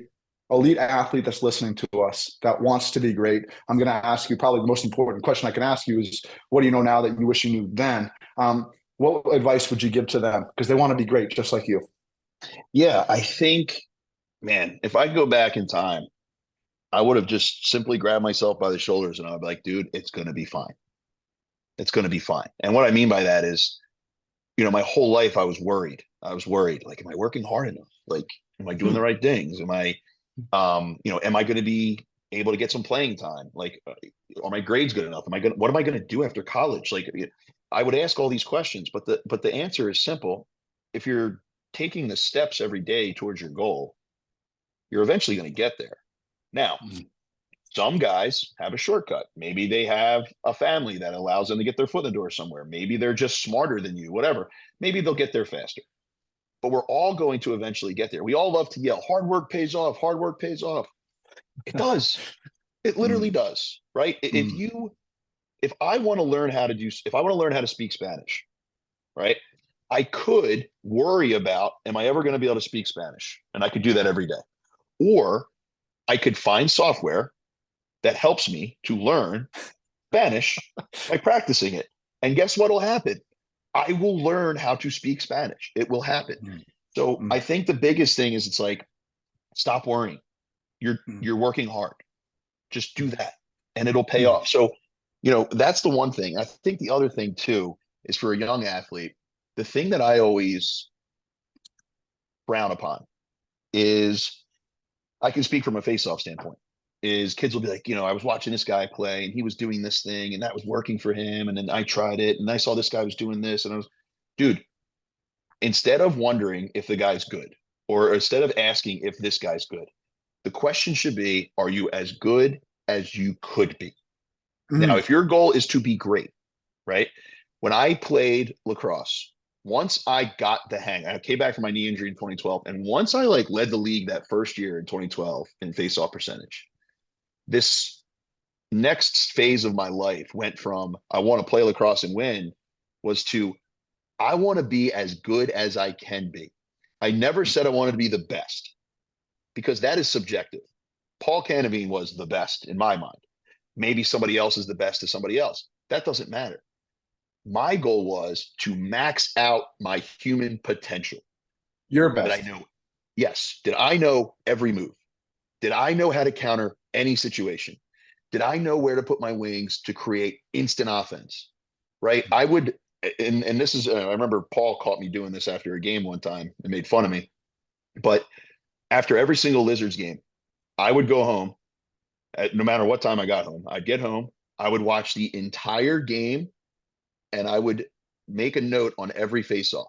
Speaker 2: elite athlete that's listening to us that wants to be great. I'm going to ask you probably the most important question I can ask you is, what do you know now that you wish you knew then? What advice would you give to them? Because they want to be great just like you.
Speaker 1: Yeah, I think, man, if I go back in time, I would have just simply grabbed myself by the shoulders and I'd be like, dude, it's going to be fine. It's going to be fine. And what I mean by that is, my whole life I was worried. Like, am I working hard enough? Like, am I doing the right things? Am I going to be able to get some playing time? Like, are my grades good enough? What am I going to do after college? Like, I would ask all these questions, but the answer is simple. If you're taking the steps every day towards your goal, you're eventually going to get there. Now, some guys have a shortcut. Maybe they have a family that allows them to get their foot in the door somewhere. Maybe they're just smarter than you, whatever. Maybe they'll get there faster. But we're all going to eventually get there. We all love to yell, hard work pays off, hard work pays off. It does. It literally does, right? If I want to learn how to speak Spanish, right? I could worry about, am I ever going to be able to speak Spanish? And I could do that every day. Or I could find software that helps me to learn Spanish by practicing it. And guess what will happen? I will learn how to speak Spanish. It will happen. So I think the biggest thing is, it's like, stop worrying. You're working hard. Just do that and it'll pay off. So, that's the one thing. I think the other thing too is, for a young athlete, the thing that I always frown upon is, I can speak from a face-off standpoint, is kids will be like, I was watching this guy play and he was doing this thing and that was working for him. And then I tried it and I saw this guy was doing this. And dude, instead of wondering if the guy's good, or instead of asking if this guy's good, the question should be, are you as good as you could be? Now, if your goal is to be great, right? when I played lacrosse, once I got the hang, I came back from my knee injury in 2012. And once I like led the league that first year in 2012 in faceoff percentage, this next phase of my life went from I want to play lacrosse and win was to I want to be as good as I can be. I never said I wanted to be the best because that is subjective. Paul Canavine was the best in my mind. Maybe somebody else is the best to somebody else. That doesn't matter. My goal was to max out my human potential.
Speaker 2: Your
Speaker 1: Did I
Speaker 2: best.
Speaker 1: know? Yes. Did I know every move? Did I know how to counter any situation? Did I know where to put my wings to create instant offense? Right. I would, and this is, I remember Paul caught me doing this after a game one time and made fun of me. But after every single Lizards game, I would go home no matter what time I got home. I'd get home, I would watch the entire game, and I would make a note on every faceoff,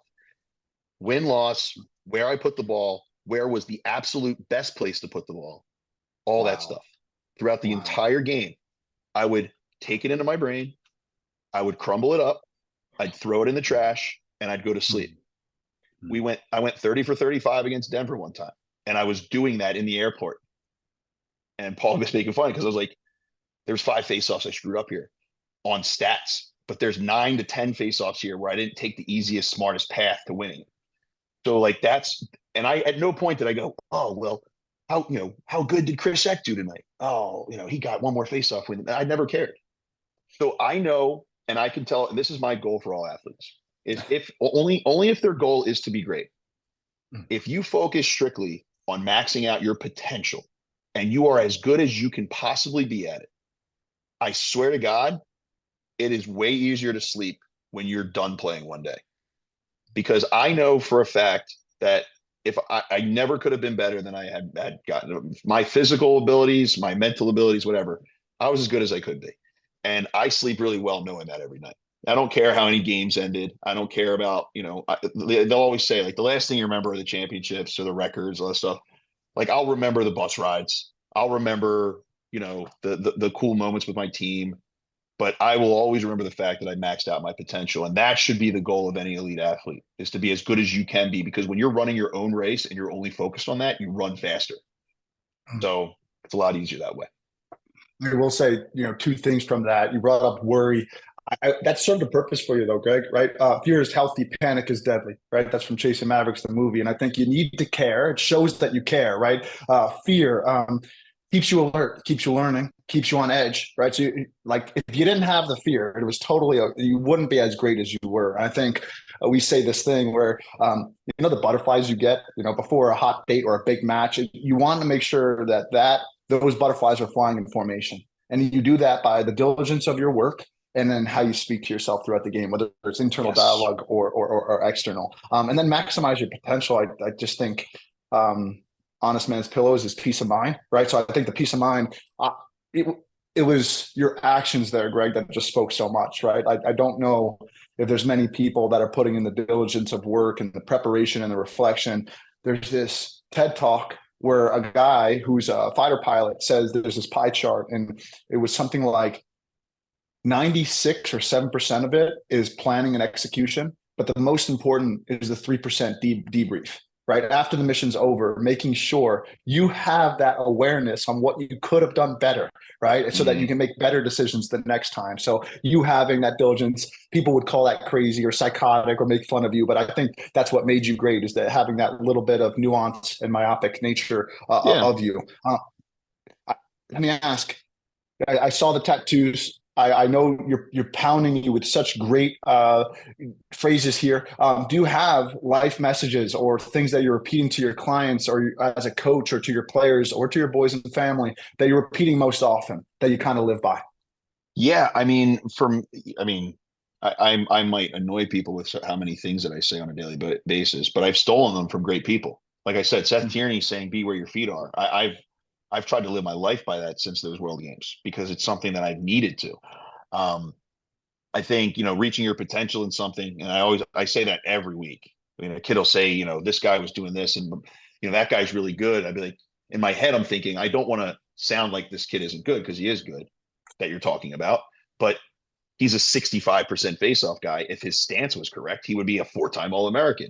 Speaker 1: win, loss, where I put the ball, where was the absolute best place to put the ball, all that
Speaker 2: Wow.
Speaker 1: stuff. Throughout the
Speaker 2: Wow.
Speaker 1: entire game, I would take it into my brain, I would crumble it up, I'd throw it in the trash, and I'd go to sleep. I went 30 for 35 against Denver one time, and I was doing that in the airport. And Paul was making fun because I was like, there's 5 faceoffs I screwed up here on stats, but there's 9 to 10 faceoffs here where I didn't take the easiest, smartest path to winning. So like and I at no point did I go, oh well, how good did Chris Eck do tonight? Oh, he got one more faceoff win. I never cared. So I know, and I can tell, and this is my goal for all athletes, is if only if their goal is to be great. If you focus strictly on maxing out your potential and you are as good as you can possibly be at it, I swear to God, it is way easier to sleep when you're done playing one day. Because I know for a fact that if I never could have been better than I had gotten, my physical abilities, my mental abilities, whatever, I was as good as I could be. And I sleep really well knowing that every night. I don't care how many games ended. I don't care about, they'll always say like the last thing you remember are the championships or the records, all that stuff. Like I'll remember the bus rides. I'll remember, the cool moments with my team. But I will always remember the fact that I maxed out my potential. And that should be the goal of any elite athlete, is to be as good as you can be. Because when you're running your own race and you're only focused on that, you run faster. So it's a lot easier that way.
Speaker 2: I will say, 2 things from that. You brought up worry. That served a purpose for you, though, Greg, right? Fear is healthy, panic is deadly, right? That's from Chasing Mavericks, the movie. And I think you need to care. It shows that you care, right? Fear keeps you alert, keeps you learning, keeps you on edge, right? So, like, if you didn't have the fear, it was totally, you wouldn't be as great as you were. I think we say this thing where, the butterflies you get, before a hot date or a big match, you want to make sure that those butterflies are flying in formation. And you do that by the diligence of your work and then how you speak to yourself throughout the game, whether it's internal dialogue or external. And then maximize your potential. I just think honest man's pillows is peace of mind, right? So I think the peace of mind, it was your actions there, Greg, that just spoke so much, right? I don't know if there's many people that are putting in the diligence of work and the preparation and the reflection. There's this TED Talk where a guy who's a fighter pilot says there's this pie chart, and it was something like 96 or 7% of it is planning and execution, but the most important is the 3% debrief, right? After the mission's over, making sure you have that awareness on what you could have done better, right? So that you can make better decisions the next time. So you having that diligence, people would call that crazy or psychotic or make fun of you, but I think that's what made you great, is that having that little bit of nuance and myopic nature of you. Let me ask, I saw the tattoos. I know you're pounding you with such great phrases here. Do you have life messages or things that you're repeating to your clients, or as a coach, or to your players, or to your boys and family, that you're repeating most often, that you kind of live by?
Speaker 1: Yeah, I mean, I might annoy people with how many things that I say on a daily basis, but I've stolen them from great people. Like I said, Seth Tierney saying, "Be where your feet are." I've tried to live my life by that since those World Games, because it's something that I've needed to. I think, reaching your potential in something, and I say that every week. I mean, a kid will say, this guy was doing this, and that guy's really good. I'd be like, in my head, I'm thinking, I don't want to sound like this kid isn't good, because he is good, that you're talking about. But he's a 65% faceoff guy. If his stance was correct, he would be a 4-time All-American.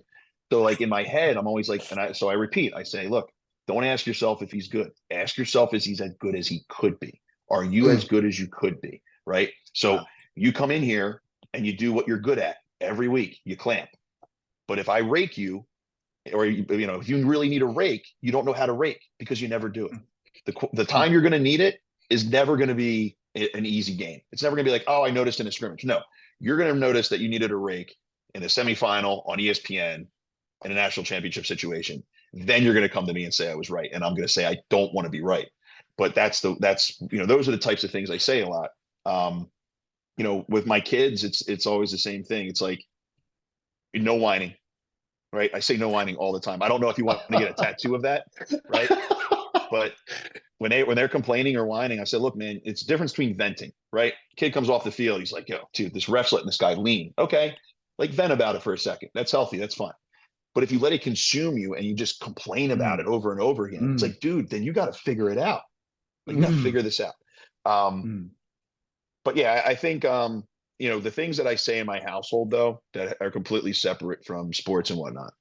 Speaker 1: So like in my head, I'm always like, so I repeat, I say, look, don't ask yourself if he's good. Ask yourself, is he as good as he could be? Are you as good as you could be? Right. So you come in here and you do what you're good at every week. You clamp. But if I rake you, or if you really need a rake, you don't know how to rake because you never do it. The time you're going to need it is never going to be an easy game. It's never going to be like, oh, I noticed in a scrimmage. No, you're going to notice that you needed a rake in a semifinal on ESPN in a national championship situation. Then you're going to come to me and say I was right, and I'm going to say I don't want to be right. But those are the types of things I say a lot. With my kids, it's always the same thing. It's like no whining, right? I say no whining all the time. I don't know if you want to get a tattoo of that, right? But when they're complaining or whining, I said, look, man, it's the difference between venting, right? Kid comes off the field, he's like, yo, dude, this ref's letting this guy lean. Okay, like vent about it for a second. That's healthy. That's fine. But if you let it consume you and you just complain about it over and over again, it's like, dude, then you got to figure it out. Like, you got to figure this out. But yeah, I think, the things that I say in my household, though, that are completely separate from sports and whatnot.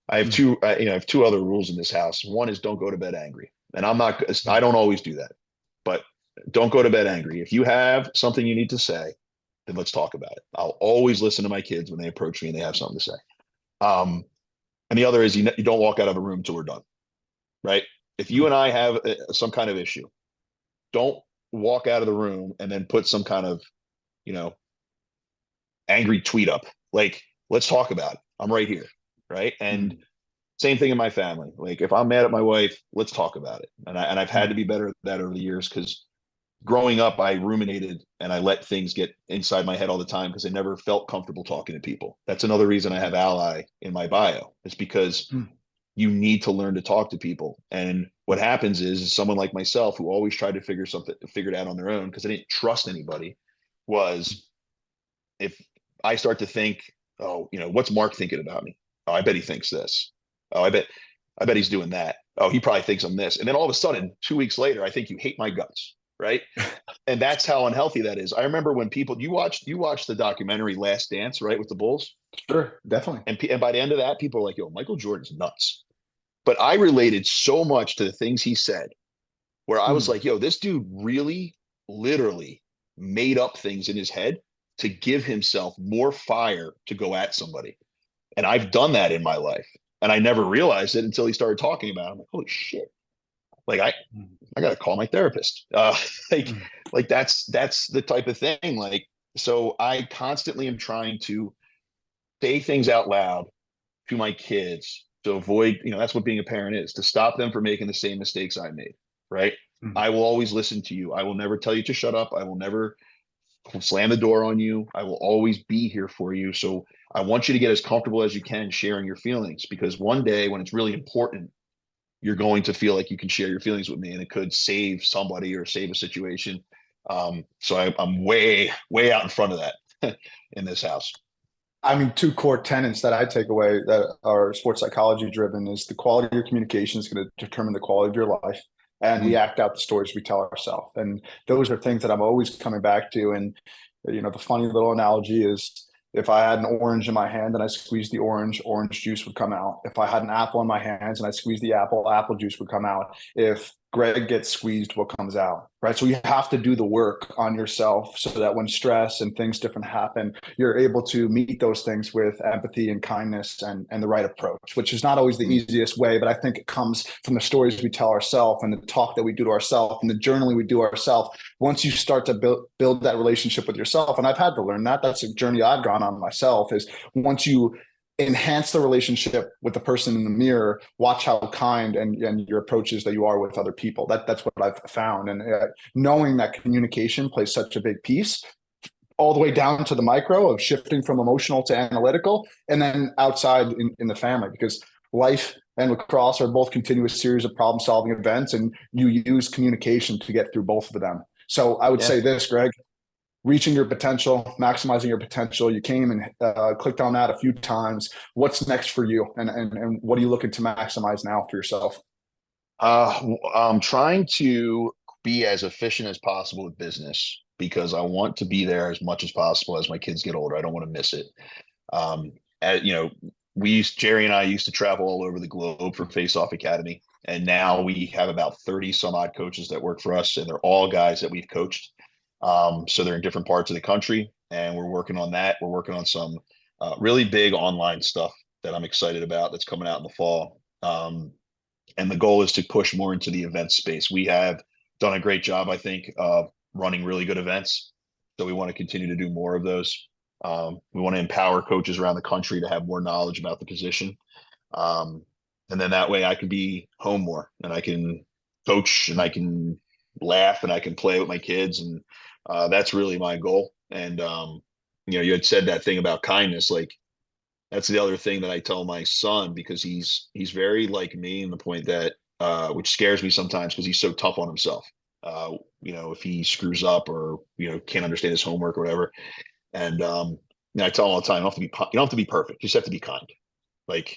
Speaker 1: I have two other rules in this house. One is don't go to bed angry. And I don't always do that, but don't go to bed angry. If you have something you need to say, then let's talk about it. I'll always listen to my kids when they approach me and they have something to say. And the other is you don't walk out of a room till we're done, right? If you and I have some kind of issue, don't walk out of the room and then put some kind of, angry tweet up. Like, let's talk about it. I'm right here, right? And same thing in my family. Like, if I'm mad at my wife, let's talk about it. And I've had to be better at that over the years because growing up, I ruminated and I let things get inside my head all the time because I never felt comfortable talking to people. That's another reason I have ally in my bio. It's because you need to learn to talk to people. And what happens is someone like myself, who always tried to figure it out on their own because I didn't trust anybody, was if I start to think, oh, what's Mark thinking about me? Oh, I bet he thinks this. Oh, I bet he's doing that. Oh, he probably thinks I'm this. And then all of a sudden, 2 weeks later, I think you hate my guts. Right. And that's how unhealthy that is. I remember when you watched the documentary Last Dance, right, with the Bulls?
Speaker 2: Sure, definitely.
Speaker 1: And by the end of that, people are like, yo, Michael Jordan's nuts. But I related so much to the things he said where I was like, yo, this dude really literally made up things in his head to give himself more fire to go at somebody. And I've done that in my life. And I never realized it until he started talking about it. I'm like, holy shit. Like I got to call my therapist. Like that's the type of thing. Like, so I constantly am trying to say things out loud to my kids to avoid, that's what being a parent is, to stop them from making the same mistakes I made. Right. I will always listen to you. I will never tell you to shut up. I will never slam the door on you. I will always be here for you. So I want you to get as comfortable as you can sharing your feelings, because one day when it's really important, you're going to feel like you can share your feelings with me and it could save somebody or save a situation. So I'm way, way out in front of that in this house.
Speaker 2: I mean, two core tenets that I take away that are sports psychology driven is the quality of your communication is going to determine the quality of your life. And we act out the stories we tell ourselves. And those are things that I'm always coming back to. And, the funny little analogy is, if I had an orange in my hand and I squeezed the orange juice would come out. If I had an apple in my hands and I squeezed the apple juice would come out. If Greg gets squeezed, what comes out, right? So you have to do the work on yourself so that when stress and things different happen, you're able to meet those things with empathy and kindness and the right approach, which is not always the easiest way, but I think it comes from the stories we tell ourselves and the talk that we do to ourselves and the journaling we do ourselves. Once you start to build that relationship with yourself, and I've had to learn that, that's a journey I've gone on myself, is once you enhance the relationship with the person in the mirror, watch how kind and your approaches that you are with other people. That's what I've found. And knowing that communication plays such a big piece, all the way down to the micro of shifting from emotional to analytical, and then outside in the family, because life and lacrosse are both continuous series of problem solving events, and you use communication to get through both of them. So I would say this, Greg: reaching your potential, maximizing your potential. You came and clicked on that a few times. What's next for you? And what are you looking to maximize now for yourself?
Speaker 1: I'm trying to be as efficient as possible with business. because I want to be there as much as possible as my kids get older. I don't want to miss it. You know, Jerry and I used to travel all over the globe for Faceoff Academy. And now we have about 30 some odd coaches that work for us, and they're all guys that we've coached. So they're in different parts of the country, and we're working on that. We're working on some really big online stuff that I'm excited about that's coming out in the fall. And the goal is to push more into the event space. We have done a great job, I think, of running really good events. So we want to continue to do more of those. We want to empower coaches around the country to have more knowledge about the position. And then that way I can be home more, and I can coach, and I can laugh, and I can play with my kids. And that's really my goal. And, you know, you had said that thing about kindness. Like, that's the other thing that I tell my son, because he's very like me in the point that, which scares me sometimes because he's so tough on himself. You know, if he screws up or, you know, can't understand his homework or whatever. And, you know, I tell him all the time, you don't have to be perfect. You just have to be kind. Like,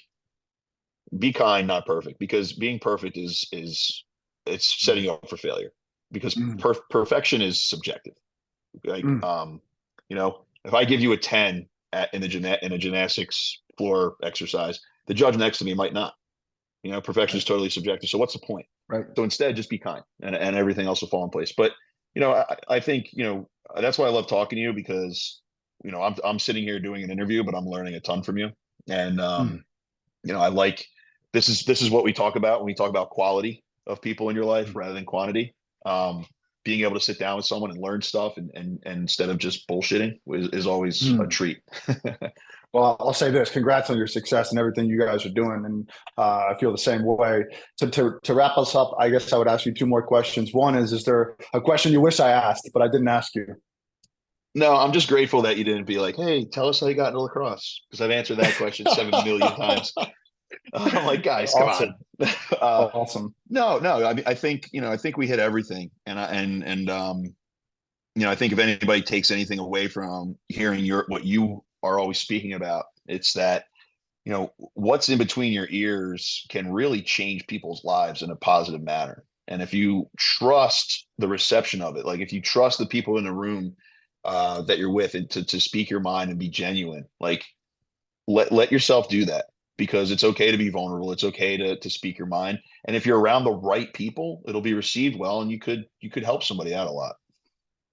Speaker 1: be kind, not perfect, because being perfect is it's setting you up for failure, because perfection is subjective. Like, you know, if I give you a 10 in a gymnastics floor exercise, the judge next to me might not. You know, perfection is totally subjective. So what's the point?
Speaker 2: Right.
Speaker 1: So instead, just be kind, and everything else will fall in place. But, you know, I think, you know, that's why I love talking to you, because, you know, I'm sitting here doing an interview, but I'm learning a ton from you. And, you know, I like, this is what we talk about when we talk about quality of people in your life rather than quantity. Being able to sit down with someone and learn stuff, and instead of just bullshitting is always a treat.
Speaker 2: Well, I'll say this: congrats on your success and everything you guys are doing, and I feel the same way. To wrap us up, I guess I would ask you two more questions. One is there a question you wish I asked but I didn't ask you?
Speaker 1: No, I'm just grateful that you didn't be like, "Hey, tell us how you got into lacrosse," because I've answered that question 7 million times. I'm like, guys, come
Speaker 2: Awesome.
Speaker 1: on.
Speaker 2: Awesome.
Speaker 1: No. I mean, I think, you know, I think we hit everything, and you know, I think if anybody takes anything away from hearing what you are always speaking about, it's that, you know, what's in between your ears can really change people's lives in a positive manner. And if you trust the reception of it, like if you trust the people in the room that you're with, and to speak your mind and be genuine, like, let yourself do that, because it's okay to be vulnerable. It's okay to speak your mind. And if you're around the right people, it'll be received well, and you could help somebody out a lot.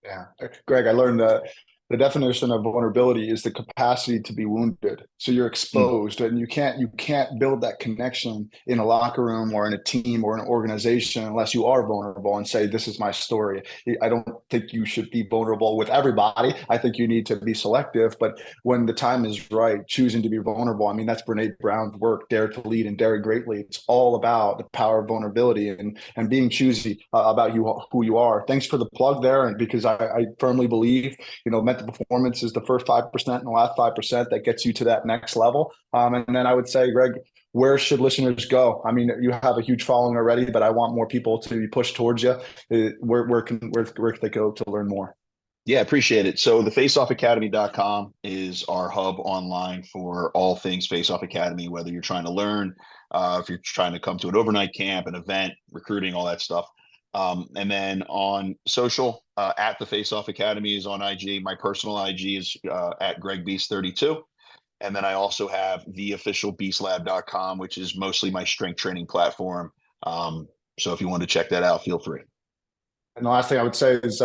Speaker 2: Yeah. Greg, I learned that the definition of vulnerability is the capacity to be wounded. So you're exposed, and you can't build that connection in a locker room or in a team or an organization unless you are vulnerable and say, this is my story. I don't think you should be vulnerable with everybody. I think you need to be selective, but when the time is right, choosing to be vulnerable. I mean, that's Brene Brown's work, Dare to Lead and Dare Greatly. It's all about the power of vulnerability and being choosy about who you are. Thanks for the plug there. And because I firmly believe, you know, mental performance is the first 5% and the last 5% that gets you to that next level. And then I would say, Greg, where should listeners go? I mean, you have a huge following already, but I want more people to be pushed towards you. Where can they go to learn more?
Speaker 1: Yeah, appreciate it. So the faceoffacademy.com is our hub online for all things Faceoff Academy, whether you're trying to learn, if you're trying to come to an overnight camp, an event, recruiting, all that stuff. And then on social, at the Faceoff Academy is on IG. My personal IG is at GregBeast32. And then I also have the official beastlab.com, which is mostly my strength training platform. So if you want to check that out, feel free.
Speaker 2: And the last thing I would say is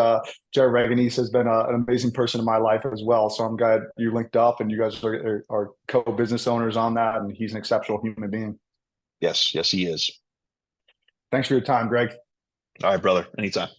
Speaker 2: Jared Reganese has been an amazing person in my life as well. So I'm glad you linked up and you guys are co-business owners on that. And he's an exceptional human being.
Speaker 1: Yes, he is.
Speaker 2: Thanks for your time, Greg.
Speaker 1: All right, brother. Anytime.